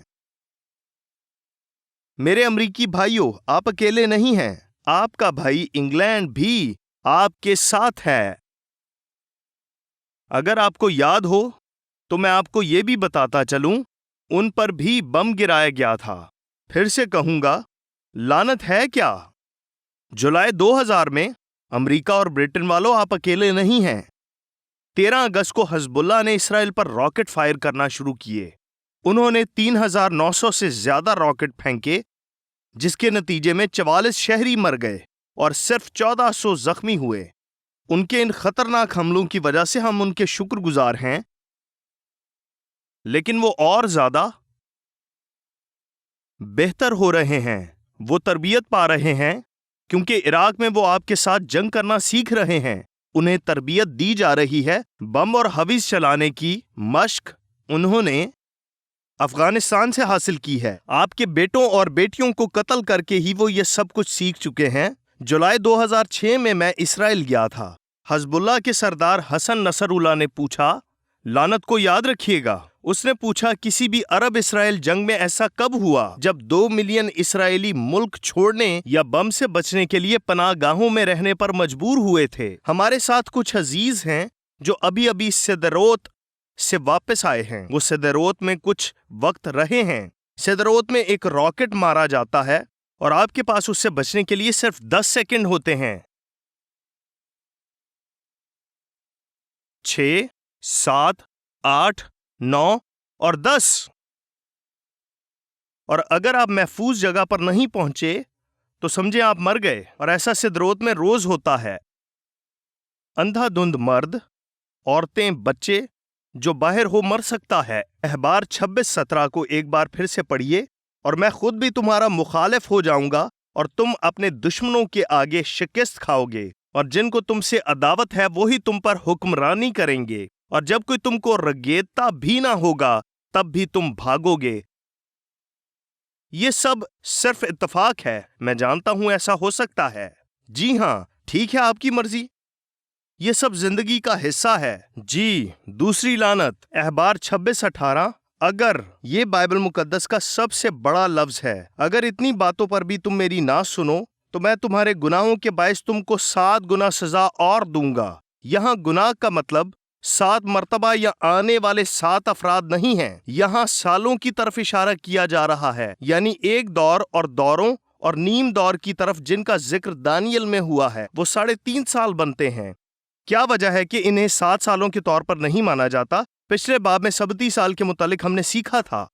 میرے امریکی بھائیوں، آپ اکیلے نہیں ہیں، آپ کا بھائی انگلینڈ بھی آپ کے ساتھ ہے۔ اگر آپ کو یاد ہو تو میں آپ کو یہ بھی بتاتا چلوں، ان پر بھی بم گرایا گیا تھا۔ پھر سے کہوں گا، لعنت ہے کیا؟ جولائی 2000 میں امریکہ اور برٹن والوں، آپ اکیلے نہیں ہیں۔ 13 اگست کو حزب اللہ نے اسرائیل پر راکٹ فائر کرنا شروع کیے۔ انہوں نے 3900 سے زیادہ راکٹ پھینکے، جس کے نتیجے میں 44 شہری مر گئے اور صرف 1400 زخمی ہوئے۔ ان کے ان خطرناک حملوں کی وجہ سے ہم ان کے شکر گزار ہیں، لیکن وہ اور زیادہ بہتر ہو رہے ہیں، وہ تربیت پا رہے ہیں، کیونکہ عراق میں وہ آپ کے ساتھ جنگ کرنا سیکھ رہے ہیں۔ انہیں تربیت دی جا رہی ہے، بم اور ہویز چلانے کی مشق انہوں نے افغانستان سے حاصل کی ہے۔ آپ کے بیٹوں اور بیٹیوں کو قتل کر کے ہی وہ یہ سب کچھ سیکھ چکے ہیں۔ جولائی 2006 میں اسرائیل گیا تھا۔ حزب اللہ کے سردار حسن نصر اللہ نے پوچھا، لعنت کو یاد رکھیے گا، اس نے پوچھا کسی بھی عرب اسرائیل جنگ میں ایسا کب ہوا جب 2 ملین اسرائیلی ملک چھوڑنے یا بم سے بچنے کے لیے پناہ گاہوں میں رہنے پر مجبور ہوئے تھے۔ ہمارے ساتھ کچھ عزیز ہیں جو ابھی سدروت سے واپس آئے ہیں۔ وہ سدروت میں کچھ وقت رہے ہیں۔ سدروت میں ایک راکٹ مارا جاتا ہے اور آپ کے پاس اس سے بچنے کے لیے صرف 10 سیکنڈ ہوتے ہیں۔ 6 7 8 9 اور 10۔ اور اگر آپ محفوظ جگہ پر نہیں پہنچے تو سمجھیں آپ مر گئے، اور ایسا سدروت میں روز ہوتا ہے۔ اندھا دھند مرد، عورتیں، بچے جو باہر ہو مر سکتا ہے۔ احبار 26:17 کو ایک بار پھر سے پڑھیے، اور میں خود بھی تمہارا مخالف ہو جاؤں گا اور تم اپنے دشمنوں کے آگے شکست کھاؤ گے، اور جن کو تم سے عداوت ہے وہی تم پر حکمرانی کریں گے، اور جب کوئی تم کو رگیدتا بھی نہ ہوگا تب بھی تم بھاگو گے۔ یہ سب صرف اتفاق ہے، میں جانتا ہوں ایسا ہو سکتا ہے، جی ہاں ٹھیک ہے آپ کی مرضی، یہ سب زندگی کا حصہ ہے۔ جی دوسری لعنت احبار 26:18، اگر یہ بائبل مقدس کا سب سے بڑا لفظ ہے، اگر اتنی باتوں پر بھی تم میری نہ سنو تو میں تمہارے گناہوں کے باعث تم کو 7 گنا سزا اور دوں گا۔ یہاں گناہ کا مطلب 7 مرتبہ یا آنے والے 7 افراد نہیں ہیں، یہاں سالوں کی طرف اشارہ کیا جا رہا ہے، یعنی ایک دور اور دوروں اور نیم دور کی طرف جن کا ذکر دانیل میں ہوا ہے، وہ 3.5 سال بنتے ہیں۔ کیا وجہ ہے کہ انہیں 7 سالوں کے طور پر نہیں مانا جاتا؟ پچھلے باب میں سبتی سال کے متعلق ہم نے سیکھا تھا،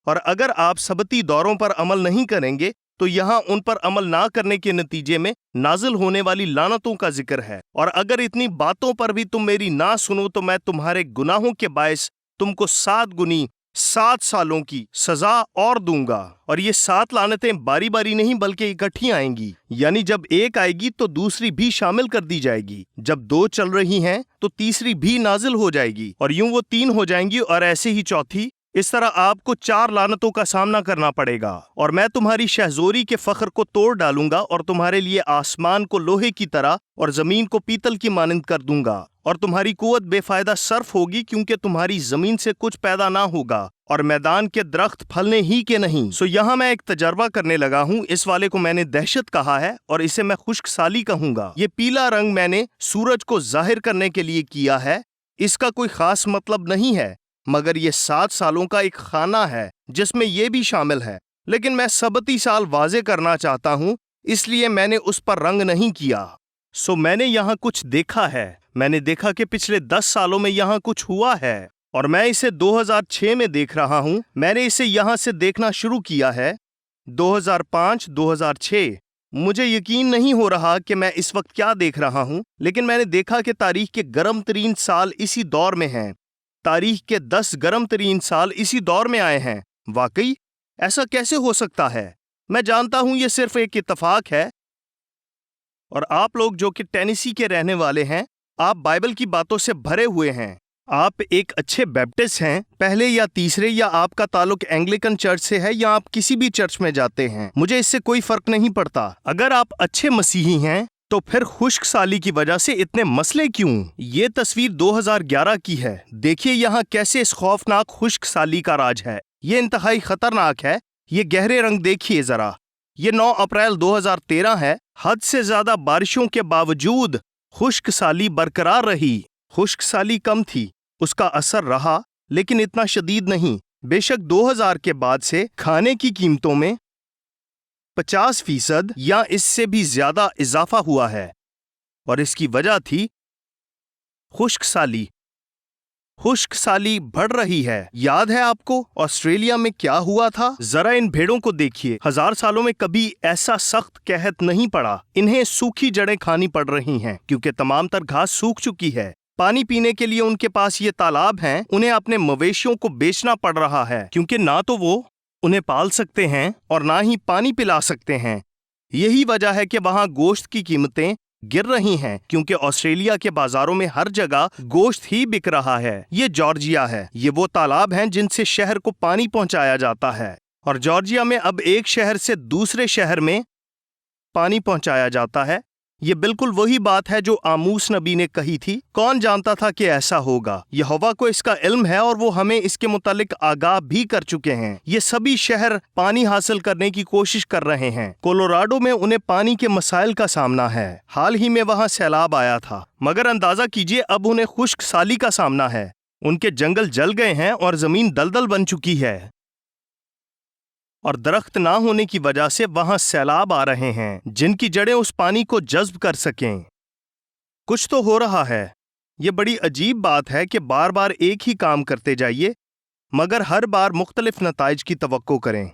اور اگر آپ سبتی دوروں پر عمل نہیں کریں گے تو یہاں ان پر عمل نہ کرنے کے نتیجے میں نازل ہونے والی لعنتوں کا ذکر ہے۔ اور اگر اتنی باتوں پر بھی تم میری نہ سنو تو میں تمہارے گناہوں کے باعث تم کو 7 گنی 7 سالوں کی سزا اور دوں گا۔ اور یہ 7 لعنتیں باری باری نہیں بلکہ اکٹھی آئیں گی، یعنی جب ایک آئے گی تو دوسری بھی شامل کر دی جائے گی، جب 2 چل رہی ہیں تو تیسری بھی نازل ہو جائے گی، اور یوں وہ 3 ہو جائیں گی، اور ایسے ہی چوتھی۔ اس طرح آپ کو 4 لعنتوں کا سامنا کرنا پڑے گا، اور میں تمہاری شہزوری کے فخر کو توڑ ڈالوں گا، اور تمہارے لیے آسمان کو لوہے کی طرح اور زمین کو پیتل کی مانند کر دوں گا، اور تمہاری قوت بے فائدہ صرف ہوگی کیونکہ تمہاری زمین سے کچھ پیدا نہ ہوگا، اور میدان کے درخت پھلنے ہی کے نہیں۔ یہاں میں ایک تجربہ کرنے لگا ہوں، اس والے کو میں نے دہشت کہا ہے اور اسے میں خشک سالی کہوں گا۔ یہ پیلا رنگ میں نے سورج کو ظاہر کرنے کے لیے کیا ہے، اس کا کوئی خاص مطلب نہیں ہے، مگر یہ 7 سالوں کا ایک خانہ ہے جس میں یہ بھی شامل ہے، لیکن میں سبتی سال واضح کرنا چاہتا ہوں، اس لیے میں نے اس پر رنگ نہیں کیا۔ میں نے یہاں کچھ دیکھا ہے، میں نے دیکھا کہ پچھلے 10 سالوں میں یہاں کچھ ہوا ہے، اور میں اسے 2006 میں دیکھ رہا ہوں۔ میں نے اسے یہاں سے دیکھنا شروع کیا ہے 2005 2006۔ مجھے یقین نہیں ہو رہا کہ میں اس وقت کیا دیکھ رہا ہوں، لیکن میں نے دیکھا کہ تاریخ کے گرم ترین سال اسی دور میں ہیں، تاریخ کے 10 گرم ترین سال اسی دور میں آئے ہیں۔ واقعی ایسا کیسے ہو سکتا ہے؟ میں جانتا ہوں یہ صرف ایک اتفاق ہے، اور آپ لوگ جو کہ ٹینیسی کے رہنے والے ہیں، آپ بائبل کی باتوں سے بھرے ہوئے ہیں، آپ ایک اچھے بیپٹسٹ ہیں، پہلے یا تیسرے، یا آپ کا تعلق اینگلیکن چرچ سے ہے، یا آپ کسی بھی چرچ میں جاتے ہیں، مجھے اس سے کوئی فرق نہیں پڑتا۔ اگر آپ اچھے مسیحی ہیں تو پھر خشک سالی کی وجہ سے اتنے مسئلے کیوں؟ یہ تصویر 2011 کی ہے، دیکھیے یہاں کیسے اس خوفناک خشک سالی کا راج ہے، یہ انتہائی خطرناک ہے۔ یہ گہرے رنگ دیکھیے ذرا، یہ 9 اپریل 2013 ہے، حد سے زیادہ بارشوں کے باوجود خشک سالی برقرار رہی۔ خشک سالی کم تھی، اس کا اثر رہا، لیکن اتنا شدید نہیں۔ بے شک 2000 کے بعد سے کھانے کی قیمتوں میں 50% یا اس سے بھی زیادہ اضافہ ہوا ہے، اور اس کی وجہ تھی خشک سالی۔ خشک سالی بڑھ رہی ہے۔ یاد ہے آپ کو آسٹریلیا میں کیا ہوا تھا؟ ذرا ان بھیڑوں کو دیکھیے، 1000 سالوں میں کبھی ایسا سخت قحط نہیں پڑا۔ انہیں سوکھی جڑیں کھانی پڑ رہی ہیں کیونکہ تمام تر گھاس سوکھ چکی ہے۔ پانی پینے کے لیے ان کے پاس یہ تالاب ہیں، انہیں اپنے مویشیوں کو بیچنا پڑ رہا ہے کیونکہ نہ تو وہ انہیں پال سکتے ہیں اور نہ ہی پانی پلا سکتے ہیں۔ یہی وجہ ہے کہ وہاں گوشت کی قیمتیں گر رہی ہیں، کیونکہ آسٹریلیا کے بازاروں میں ہر جگہ گوشت ہی بک رہا ہے۔ یہ جارجیا ہے، یہ وہ تالاب ہیں جن سے شہر کو پانی پہنچایا جاتا ہے، اور جارجیا میں اب ایک شہر سے دوسرے شہر میں پانی پہنچایا جاتا ہے۔ یہ بالکل وہی بات ہے جو آموس نبی نے کہی تھی۔ کون جانتا تھا کہ ایسا ہوگا؟ یہوہ کو اس کا علم ہے اور وہ ہمیں اس کے متعلق آگاہ بھی کر چکے ہیں۔ یہ سبھی شہر پانی حاصل کرنے کی کوشش کر رہے ہیں۔ کولوراڈو میں انہیں پانی کے مسائل کا سامنا ہے، حال ہی میں وہاں سیلاب آیا تھا، مگر اندازہ کیجئے اب انہیں خشک سالی کا سامنا ہے۔ ان کے جنگل جل گئے ہیں اور زمین دلدل بن چکی ہے، اور درخت نہ ہونے کی وجہ سے وہاں سیلاب آ رہے ہیں جن کی جڑیں اس پانی کو جذب کر سکیں۔ کچھ تو ہو رہا ہے۔ یہ بڑی عجیب بات ہے کہ بار بار ایک ہی کام کرتے جائیے مگر ہر بار مختلف نتائج کی توقع کریں۔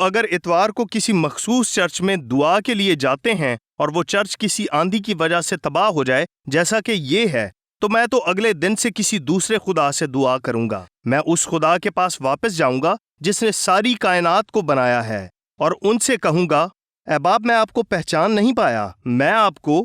اگر اتوار کو کسی مخصوص چرچ میں دعا کے لیے جاتے ہیں اور وہ چرچ کسی آندھی کی وجہ سے تباہ ہو جائے جیسا کہ یہ ہے، تو میں تو اگلے دن سے کسی دوسرے خدا سے دعا کروں گا۔ میں اس خدا کے پاس واپس جاؤں گا جس نے ساری کائنات کو بنایا ہے، اور ان سے کہوں گا، اے باپ، میں آپ کو پہچان نہیں پایا، میں آپ کو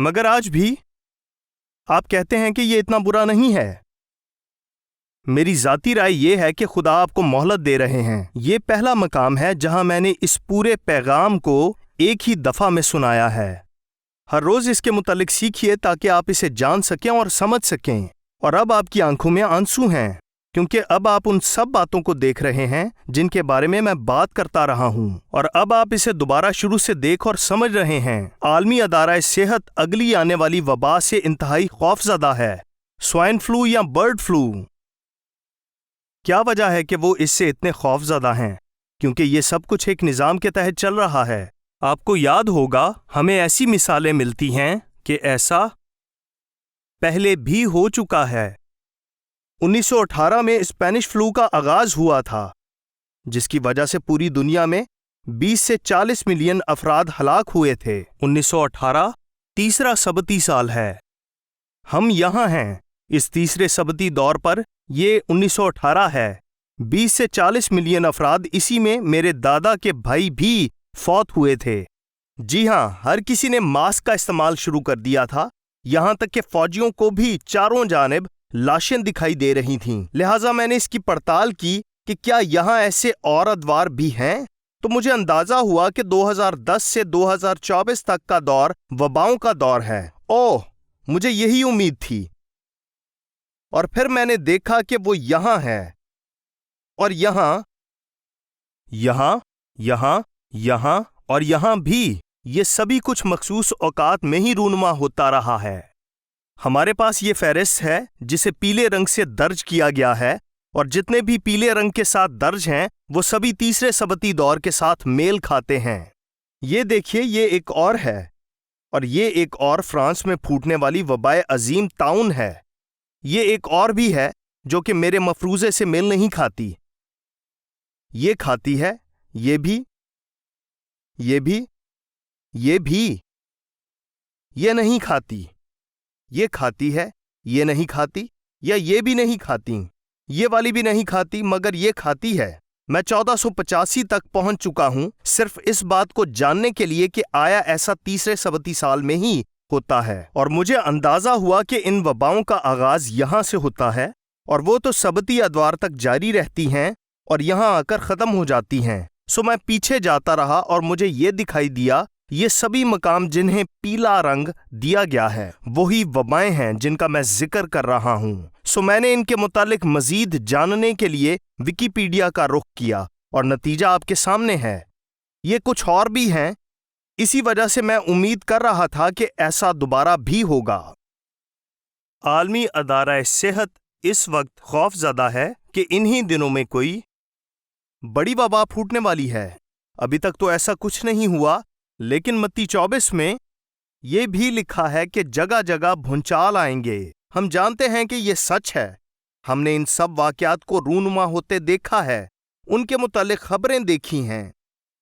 مگر آج بھی آپ کہتے ہیں کہ یہ اتنا برا نہیں ہے۔ میری ذاتی رائے یہ ہے کہ خدا آپ کو مہلت دے رہے ہیں۔ یہ پہلا مقام ہے جہاں میں نے اس پورے پیغام کو ایک ہی دفعہ میں سنایا ہے۔ ہر روز اس کے متعلق سیکھیے تاکہ آپ اسے جان سکیں اور سمجھ سکیں۔ اور اب آپ کی آنکھوں میں آنسو ہیں، کیونکہ اب آپ ان سب باتوں کو دیکھ رہے ہیں جن کے بارے میں بات کرتا رہا ہوں، اور اب آپ اسے دوبارہ شروع سے دیکھ اور سمجھ رہے ہیں۔ عالمی ادارہ صحت اگلی آنے والی وبا سے انتہائی خوفزدہ ہے، سوائن فلو یا برڈ فلو۔ کیا وجہ ہے کہ وہ اس سے اتنے خوفزدہ ہیں؟ کیونکہ یہ سب کچھ ایک نظام کے تحت چل رہا ہے۔ آپ کو یاد ہوگا ہمیں ایسی مثالیں ملتی ہیں کہ ایسا پہلے بھی ہو چکا ہے۔ 1918 میں اسپینش فلو کا آغاز ہوا تھا، جس کی وجہ سے پوری دنیا میں 20 سے 40 ملین افراد ہلاک ہوئے تھے۔ 1918 تیسرا سبتی سال ہے۔ ہم یہاں ہیں اس تیسرے سبتی دور پر۔ یہ 1918 ہے۔ 20 سے 40 ملین افراد، اسی میں میرے دادا کے بھائی بھی فوت ہوئے تھے۔ جی ہاں، ہر کسی نے ماسک کا استعمال شروع کر دیا تھا، یہاں تک کہ فوجیوں کو بھی چاروں جانب لاشیں دکھائی دے رہی تھیں۔ لہٰذا میں نے اس کی پڑتال کی کہ کیا یہاں ایسے اور ادوار بھی ہیں، تو مجھے اندازہ ہوا کہ 2010 سے 2024 تک کا دور وباؤں کا دور ہے۔ اوہ، مجھے یہی امید تھی۔ اور پھر میں نے دیکھا کہ وہ یہاں ہے، اور یہاں اور یہاں بھی۔ یہ سبھی کچھ مخصوص اوقات میں ہی رونما ہوتا رہا ہے۔ ہمارے پاس یہ فہرست ہے جسے پیلے رنگ سے درج کیا گیا ہے، اور جتنے بھی پیلے رنگ کے ساتھ درج ہیں وہ سبھی تیسرے سبتی دور کے ساتھ میل کھاتے ہیں۔ یہ دیکھیے، یہ ایک اور ہے، اور یہ ایک اور فرانس میں پھوٹنے والی وبائے عظیم طاعون ہے۔ یہ ایک اور بھی ہے جو کہ میرے مفروضے سے میل نہیں کھاتی۔ یہ کھاتی ہے، یہ بھی، یہ بھی، یہ بھی۔ یہ نہیں کھاتی، یہ کھاتی ہے، یہ نہیں کھاتی، یا یہ بھی نہیں کھاتی، یہ والی بھی نہیں کھاتی، مگر یہ کھاتی ہے۔ میں 1485 تک پہنچ چکا ہوں صرف اس بات کو جاننے کے لیے کہ آیا ایسا تیسرے سبتی سال میں ہی ہوتا ہے، اور مجھے اندازہ ہوا کہ ان وباؤں کا آغاز یہاں سے ہوتا ہے، اور وہ تو سبتی ادوار تک جاری رہتی ہیں اور یہاں آ کر ختم ہو جاتی ہیں۔ سو میں پیچھے جاتا رہا اور مجھے یہ دکھائی دیا، یہ سبھی مقام جنہیں پیلا رنگ دیا گیا ہے وہی وبائیں ہیں جن کا میں ذکر کر رہا ہوں۔ سو میں نے ان کے متعلق مزید جاننے کے لیے ویکیپیڈیا کا رخ کیا، اور نتیجہ آپ کے سامنے ہے۔ یہ کچھ اور بھی ہیں، اسی وجہ سے میں امید کر رہا تھا کہ ایسا دوبارہ بھی ہوگا۔ عالمی ادارہ صحت اس وقت خوف زدہ ہے کہ انہی دنوں میں کوئی بڑی وبا پھوٹنے والی ہے۔ ابھی تک تو ایسا کچھ نہیں ہوا، لیکن متی 24 میں یہ بھی لکھا ہے کہ جگہ جگہ بھونچال آئیں گے۔ ہم جانتے ہیں کہ یہ سچ ہے۔ ہم نے ان سب واقعات کو رونما ہوتے دیکھا ہے، ان کے متعلق خبریں دیکھی ہیں،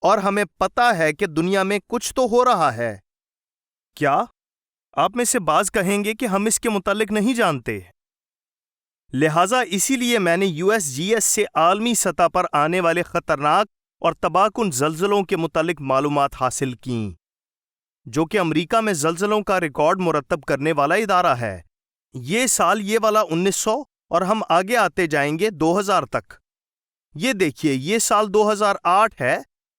اور ہمیں پتہ ہے کہ دنیا میں کچھ تو ہو رہا ہے۔ کیا آپ میں سے بعض کہیں گے کہ ہم اس کے متعلق نہیں جانتے؟ لہٰذا اسی لیے میں نے USGS سے عالمی سطح پر آنے والے خطرناک اور تباہ کن زلزلوں کے متعلق معلومات حاصل کیں، جو کہ امریکہ میں زلزلوں کا ریکارڈ مرتب کرنے والا ادارہ ہے۔ یہ سال یہ والا 1900، اور ہم آگے آتے جائیں گے 2000 تک۔ یہ دیکھیے، یہ سال 2008 ہے۔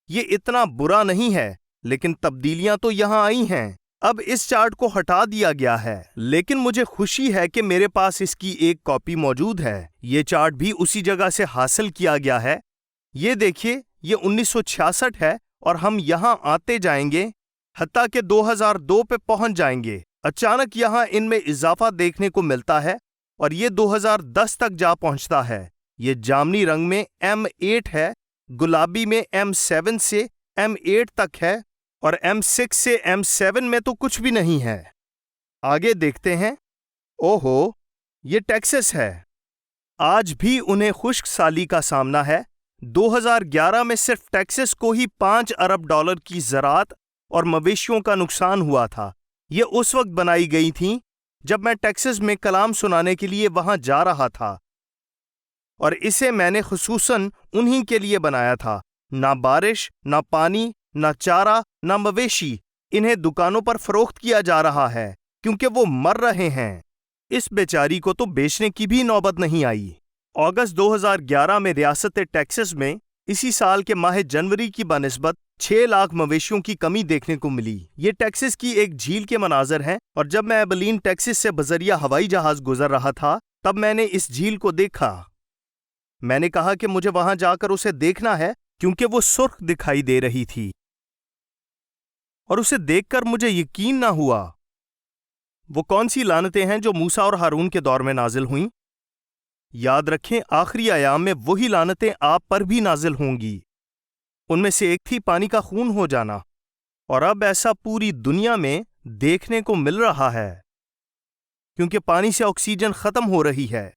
یہ اتنا برا نہیں ہے، لیکن تبدیلیاں تو یہاں آئی ہیں۔ اب اس چارٹ کو ہٹا دیا گیا ہے، لیکن مجھے خوشی ہے کہ میرے پاس اس کی ایک کاپی موجود ہے۔ یہ چارٹ بھی اسی جگہ سے حاصل کیا گیا ہے۔ یہ دیکھیے، یہ 1966 ہے، اور ہم یہاں آتے جائیں گے حتیٰ کہ 2002 پہ پہنچ جائیں گے۔ اچانک یہاں ان میں اضافہ دیکھنے کو ملتا ہے، اور یہ 2010 تک جا پہنچتا ہے۔ یہ جامنی رنگ میں M8 ہے، گلابی میں M7 سے M8 تک ہے، اور M6 سے M7 میں تو کچھ بھی نہیں ہے۔ آگے دیکھتے ہیں۔ اوہو، یہ ٹیکسس ہے۔ آج بھی انہیں خشک سالی کا سامنا ہے۔ 2011 میں صرف ٹیکسس کو ہی $5 ارب کی زراعت اور مویشیوں کا نقصان ہوا تھا۔ یہ اس وقت بنائی گئی تھیں جب میں ٹیکسس میں کلام سنانے کے لیے وہاں جا رہا تھا، اور اسے میں نے خصوصاً انہی کے لیے بنایا تھا۔ نہ بارش، نہ پانی، نہ چارہ، نہ مویشی، انہیں دکانوں پر فروخت کیا جا رہا ہے کیونکہ وہ مر رہے ہیں۔ اس بیچاری کو تو بیچنے کی بھی نوبت نہیں آئی۔ اگست 2011 میں ریاست ٹیکسس میں اسی سال کے ماہ جنوری کی بنسبت 6 لاکھ مویشیوں کی کمی دیکھنے کو ملی۔ یہ ٹیکسس کی ایک جھیل کے مناظر ہیں، اور جب میں ایبلین ٹیکسس سے بذریعہ ہوائی جہاز گزر رہا تھا تب میں نے اس جھیل کو دیکھا۔ میں نے کہا کہ مجھے وہاں جا کر اسے دیکھنا ہے کیونکہ وہ سرخ دکھائی دے رہی تھی، اور اسے دیکھ کر مجھے یقین نہ ہوا۔ وہ کون سی لعنتیں ہیں جو موسیٰ اور ہارون کے دور میں نازل ہوئیں؟ یاد رکھیں، آخری ایام میں وہی لعنتیں آپ پر بھی نازل ہوں گی۔ ان میں سے ایک تھی پانی کا خون ہو جانا، اور اب ایسا پوری دنیا میں دیکھنے کو مل رہا ہے کیونکہ پانی سے آکسیجن ختم ہو رہی ہے۔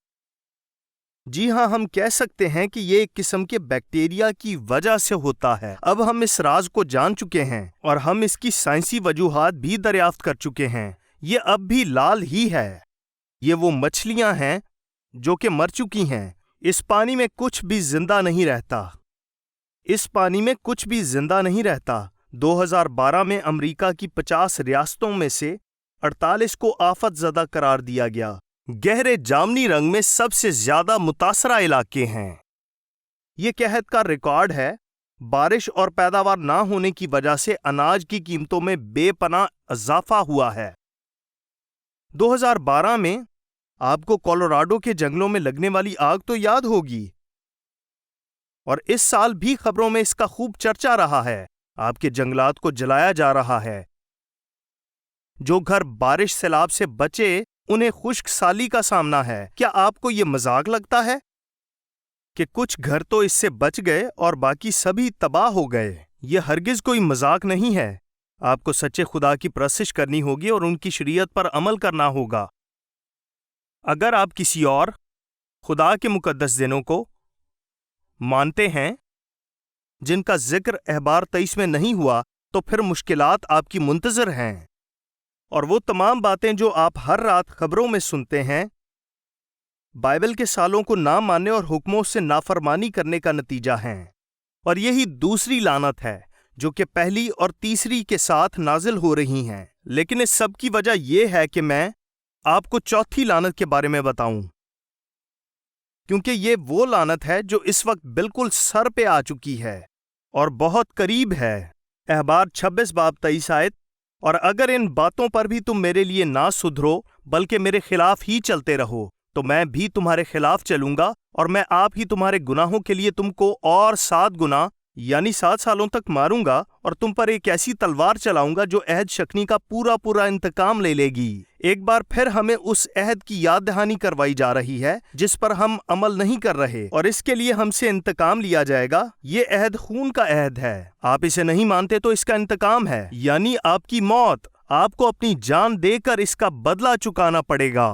جی ہاں، ہم کہہ سکتے ہیں کہ یہ ایک قسم کے بیکٹیریا کی وجہ سے ہوتا ہے۔ اب ہم اس راز کو جان چکے ہیں اور ہم اس کی سائنسی وجوہات بھی دریافت کر چکے ہیں۔ یہ اب بھی لال ہی ہے۔ یہ وہ مچھلیاں ہیں جو کہ مر چکی ہیں۔ اس پانی میں کچھ بھی زندہ نہیں رہتا۔ اس پانی میں کچھ بھی زندہ نہیں رہتا۔ 2012 میں امریکہ کی 50 ریاستوں میں سے 48 کو آفت زدہ قرار دیا گیا۔ گہرے جامنی رنگ میں سب سے زیادہ متاثرہ علاقے ہیں۔ یہ قحط کا ریکارڈ ہے۔ بارش اور پیداوار نہ ہونے کی وجہ سے اناج کی قیمتوں میں بے پناہ اضافہ ہوا ہے۔ 2012 میں آپ کو کولوراڈو کے جنگلوں میں لگنے والی آگ تو یاد ہوگی، اور اس سال بھی خبروں میں اس کا خوب چرچا رہا ہے۔ آپ کے جنگلات کو جلایا جا رہا ہے۔ جو گھر بارش سیلاب سے بچے انہیں خشک سالی کا سامنا ہے۔ کیا آپ کو یہ مذاق لگتا ہے کہ کچھ گھر تو اس سے بچ گئے اور باقی سبھی تباہ ہو گئے؟ یہ ہرگز کوئی مذاق نہیں ہے۔ آپ کو سچے خدا کی پرستش کرنی ہوگی اور ان کی شریعت پر عمل کرنا ہوگا۔ اگر آپ کسی اور خدا کے مقدس دنوں کو مانتے ہیں جن کا ذکر اخبار 23 میں نہیں ہوا، تو پھر مشکلات آپ کی منتظر ہیں، اور وہ تمام باتیں جو آپ ہر رات خبروں میں سنتے ہیں بائبل کے سالوں کو نہ ماننے اور حکموں سے نافرمانی کرنے کا نتیجہ ہیں۔ اور یہی دوسری لعنت ہے جو کہ پہلی اور تیسری کے ساتھ نازل ہو رہی ہیں۔ لیکن اس سب کی وجہ یہ ہے کہ میں آپ کو چوتھی لعنت کے بارے میں بتاؤں، کیونکہ یہ وہ لعنت ہے جو اس وقت بالکل سر پہ آ چکی ہے اور بہت قریب ہے۔ اخبار 26 باب 23 آیت، اور اگر ان باتوں پر بھی تم میرے لیے نہ سدھرو بلکہ میرے خلاف ہی چلتے رہو، تو میں بھی تمہارے خلاف چلوں گا، اور میں آپ ہی تمہارے گناہوں کے لیے تم کو اور 7 گنا یعنی 7 سالوں تک ماروں گا، اور تم پر ایک ایسی تلوار چلاؤں گا جو عہد شکنی کا پورا انتقام لے لے گی۔ ایک بار پھر ہمیں اس عہد کی یاد دہانی کروائی جا رہی ہے جس پر ہم عمل نہیں کر رہے، اور اس کے لیے ہم سے انتقام لیا جائے گا۔ یہ عہد خون کا عہد ہے۔ آپ اسے نہیں مانتے تو اس کا انتقام ہے، یعنی آپ کی موت۔ آپ کو اپنی جان دے کر اس کا بدلہ چکانا پڑے گا۔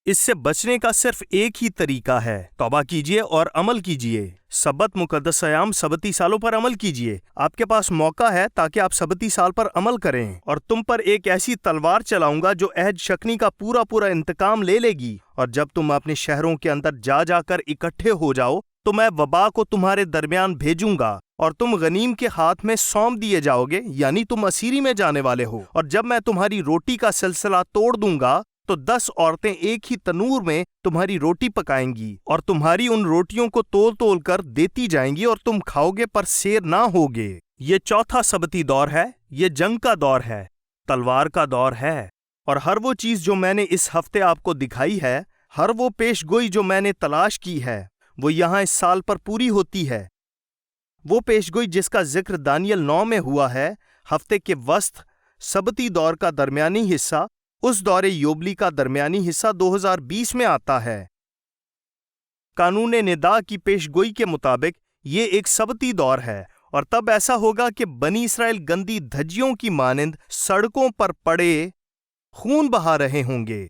اس سے بچنے کا صرف ایک ہی طریقہ ہے، توبہ کیجیے اور عمل کیجیے۔ سبت مقدس ایام سبتی سالوں پر عمل کیجیے۔ آپ کے پاس موقع ہے تاکہ آپ سبتی سال پر عمل کریں، اور تم پر ایک ایسی تلوار چلاؤں گا جو عہد شکنی کا پورا انتقام لے لے گی۔ اور جب تم اپنے شہروں کے اندر جا کر اکٹھے ہو جاؤ تو میں وبا کو تمہارے درمیان بھیجوں گا، اور تم غنیم کے ہاتھ میں سونپ دیے جاؤ گے، یعنی تم اسیری میں جانے والے ہو۔ اور جب میں تمہاری روٹی کا سلسلہ توڑ دوں گا تو 10 عورتیں ایک ہی تنور میں تمہاری روٹی پکائیں گی، اور تمہاری ان روٹیوں کو تول کر دیتی جائیں گی، اور تم کھاؤ گے پر سیر نہ ہوگے۔ یہ چوتھا سبتی دور ہے۔ یہ جنگ کا دور ہے، تلوار کا دور ہے، اور ہر وہ چیز جو میں نے اس ہفتے آپ کو دکھائی ہے، ہر وہ پیش گوئی جو میں نے تلاش کی ہے، وہ یہاں اس سال پر پوری ہوتی ہے۔ وہ پیش گوئی جس کا ذکر دانیل 9 میں ہوا ہے، ہفتے کے وسط سبتی دور کا درمیانی حصہ، اس دور یوبلی کا درمیانی حصہ 2020 میں آتا ہے۔ قانون ندا کی پیش گوئی کے مطابق یہ ایک سبتی دور ہے، اور تب ایسا ہوگا کہ بنی اسرائیل گندی دھجیوں کی مانند سڑکوں پر پڑے خون بہا رہے ہوں گے۔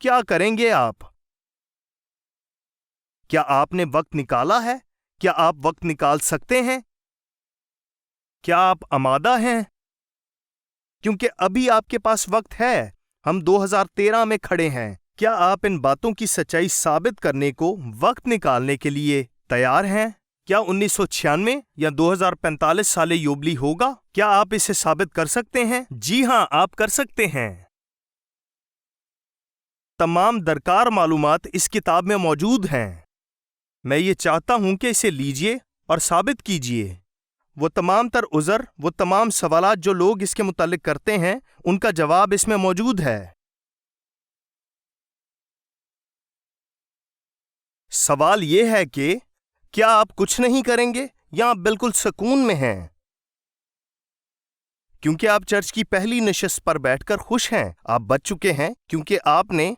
کیا کریں گے آپ؟ کیا آپ نے وقت نکالا ہے؟ کیا آپ وقت نکال سکتے ہیں؟ کیا آپ آمادہ ہیں؟ کیونکہ ابھی آپ کے پاس وقت ہے۔ ہم 2013 میں کھڑے ہیں۔ کیا آپ ان باتوں کی سچائی ثابت کرنے کو وقت نکالنے کے لیے تیار ہیں؟ کیا 1996 یا 2045 سال یوبلی ہوگا؟ کیا آپ اسے ثابت کر سکتے ہیں؟ جی ہاں، آپ کر سکتے ہیں۔ تمام درکار معلومات اس کتاب میں موجود ہیں۔ میں یہ چاہتا ہوں کہ اسے لیجئے اور ثابت کیجئے۔ وہ تمام تر عذر، وہ تمام سوالات جو لوگ اس کے متعلق کرتے ہیں، ان کا جواب اس میں موجود ہے۔ سوال یہ ہے کہ کیا آپ کچھ نہیں کریں گے یا آپ بالکل سکون میں ہیں؟ کیونکہ آپ چرچ کی پہلی نشست پر بیٹھ کر خوش ہیں، آپ بچ چکے ہیں کیونکہ آپ نے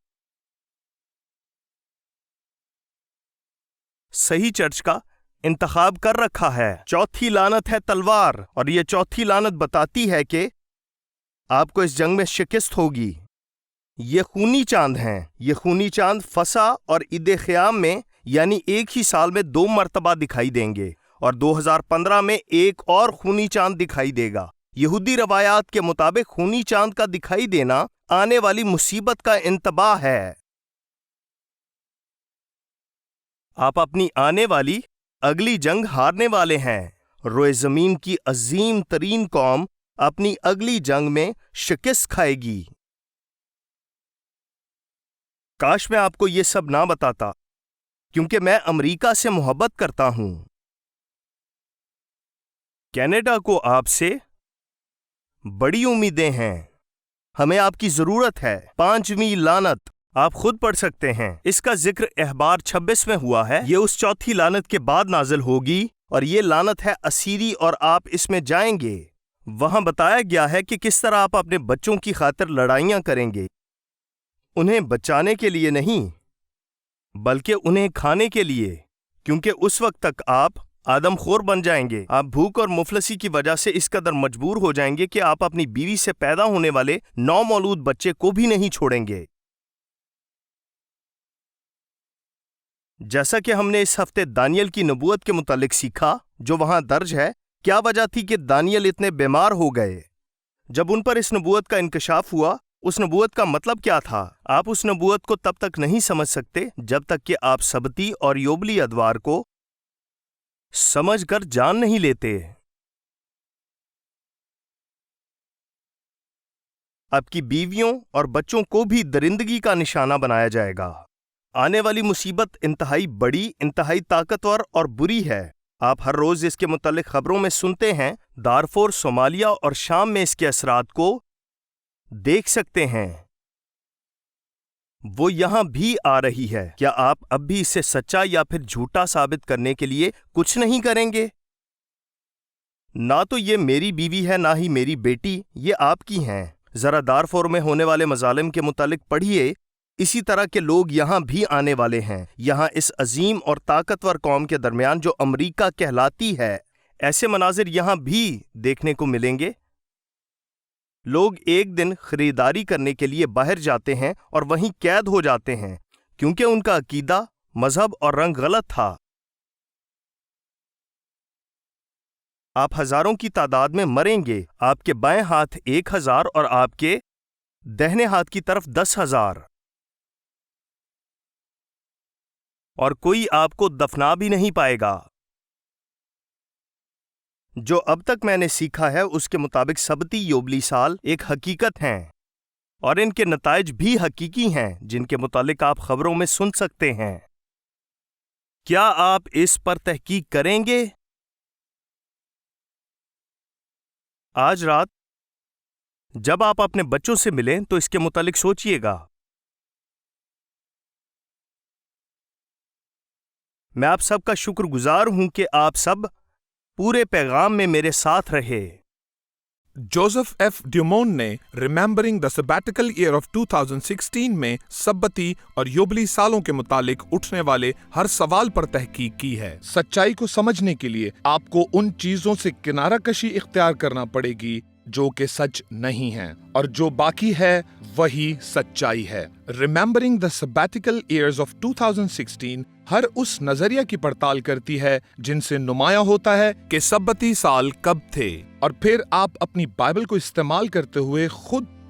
صحیح چرچ کا انتخاب کر رکھا ہے۔ چوتھی لعنت ہے تلوار، اور یہ چوتھی لعنت بتاتی ہے کہ آپ کو اس جنگ میں شکست ہوگی۔ یہ خونی چاند ہیں۔ یہ خونی چاند فسح اور عید خیام میں یعنی ایک ہی سال میں 2 مرتبہ دکھائی دیں گے، اور 2015 میں ایک اور خونی چاند دکھائی دے گا۔ یہودی روایات کے مطابق خونی چاند کا دکھائی دینا آنے والی مصیبت کا انتباہ ہے۔ آپ اپنی آنے والی اگلی جنگ ہارنے والے ہیں۔ روئے زمین کی عظیم ترین قوم اپنی اگلی جنگ میں شکست کھائے گی۔ کاش میں آپ کو یہ سب نہ بتاتا، کیونکہ میں امریکہ سے محبت کرتا ہوں۔ کینیڈا کو آپ سے بڑی امیدیں ہیں۔ ہمیں آپ کی ضرورت ہے۔ 5ویں لعنت آپ خود پڑھ سکتے ہیں۔ اس کا ذکر احبار 26 میں ہوا ہے۔ یہ اس چوتھی لعنت کے بعد نازل ہوگی، اور یہ لعنت ہے اسیری، اور آپ اس میں جائیں گے۔ وہاں بتایا گیا ہے کہ کس طرح آپ اپنے بچوں کی خاطر لڑائیاں کریں گے، انہیں بچانے کے لیے نہیں بلکہ انہیں کھانے کے لیے، کیونکہ اس وقت تک آپ آدم خور بن جائیں گے۔ آپ بھوک اور مفلسی کی وجہ سے اس قدر مجبور ہو جائیں گے کہ آپ اپنی بیوی سے پیدا ہونے والے نومولود بچے کو بھی نہیں چھوڑیں گے۔ جیسا کہ ہم نے اس ہفتے دانیل کی نبوت کے متعلق سیکھا جو وہاں درج ہے، کیا وجہ تھی کہ دانیل اتنے بیمار ہو گئے؟ جب ان پر اس نبوت کا انکشاف ہوا، اس نبوت کا مطلب کیا تھا؟ آپ اس نبوت کو تب تک نہیں سمجھ سکتے جب تک کہ آپ سبتی اور یوبلی ادوار کو سمجھ کر جان نہیں لیتے۔ آپ کی بیویوں اور بچوں کو بھی درندگی کا نشانہ بنایا جائے گا۔ آنے والی مصیبت انتہائی بڑی، انتہائی طاقتور اور بری ہے۔ آپ ہر روز اس کے متعلق خبروں میں سنتے ہیں۔ دارفور، صومالیہ اور شام میں اس کے اثرات کو دیکھ سکتے ہیں۔ وہ یہاں بھی آ رہی ہے۔ کیا آپ اب بھی اسے سچا یا پھر جھوٹا ثابت کرنے کے لیے کچھ نہیں کریں گے؟ نہ تو یہ میری بیوی ہے، نہ ہی میری بیٹی، یہ آپ کی ہیں۔ ذرا دارفور میں ہونے والے مظالم کے متعلق پڑھیے۔ اسی طرح کے لوگ یہاں بھی آنے والے ہیں، یہاں اس عظیم اور طاقتور قوم کے درمیان جو امریکہ کہلاتی ہے۔ ایسے مناظر یہاں بھی دیکھنے کو ملیں گے۔ لوگ ایک دن خریداری کرنے کے لیے باہر جاتے ہیں اور وہیں قید ہو جاتے ہیں کیونکہ ان کا عقیدہ، مذہب اور رنگ غلط تھا۔ آپ ہزاروں کی تعداد میں مریں گے، آپ کے بائیں ہاتھ 1000 اور آپ کے دہنے ہاتھ کی طرف 10,000، اور کوئی آپ کو دفنا بھی نہیں پائے گا۔ جو اب تک میں نے سیکھا ہے اس کے مطابق سبتی یوبلی سال ایک حقیقت ہیں، اور ان کے نتائج بھی حقیقی ہیں جن کے متعلق آپ خبروں میں سن سکتے ہیں۔ کیا آپ اس پر تحقیق کریں گے؟ آج رات جب آپ اپنے بچوں سے ملیں تو اس کے متعلق سوچئے گا۔ میں آپ سب کا شکر گزار ہوں کہ آپ سب پورے پیغام میں میرے ساتھ رہے۔ جوزف ایف ڈیومون نے ریممبرنگ دا سبیٹیکل ایئر آف 2016 میں سبتی اور یوبلی سالوں کے متعلق اٹھنے والے ہر سوال پر تحقیق کی ہے۔ سچائی کو سمجھنے کے لیے آپ کو ان چیزوں سے کنارہ کشی اختیار کرنا پڑے گی جو کہ سچ نہیں ہیں، اور جو باقی ہے وہی سچائی ہے۔ ریممبرنگ دا سبیٹیکل ایئرز آف 2016 ہر اس نظریہ کی پڑتال کرتی ہے جن سے نمایاں ہوتا ہے کہ سبتی سال کب تھے، اور پھر آپ اپنی بائبل کو استعمال کرتے ہوئے خود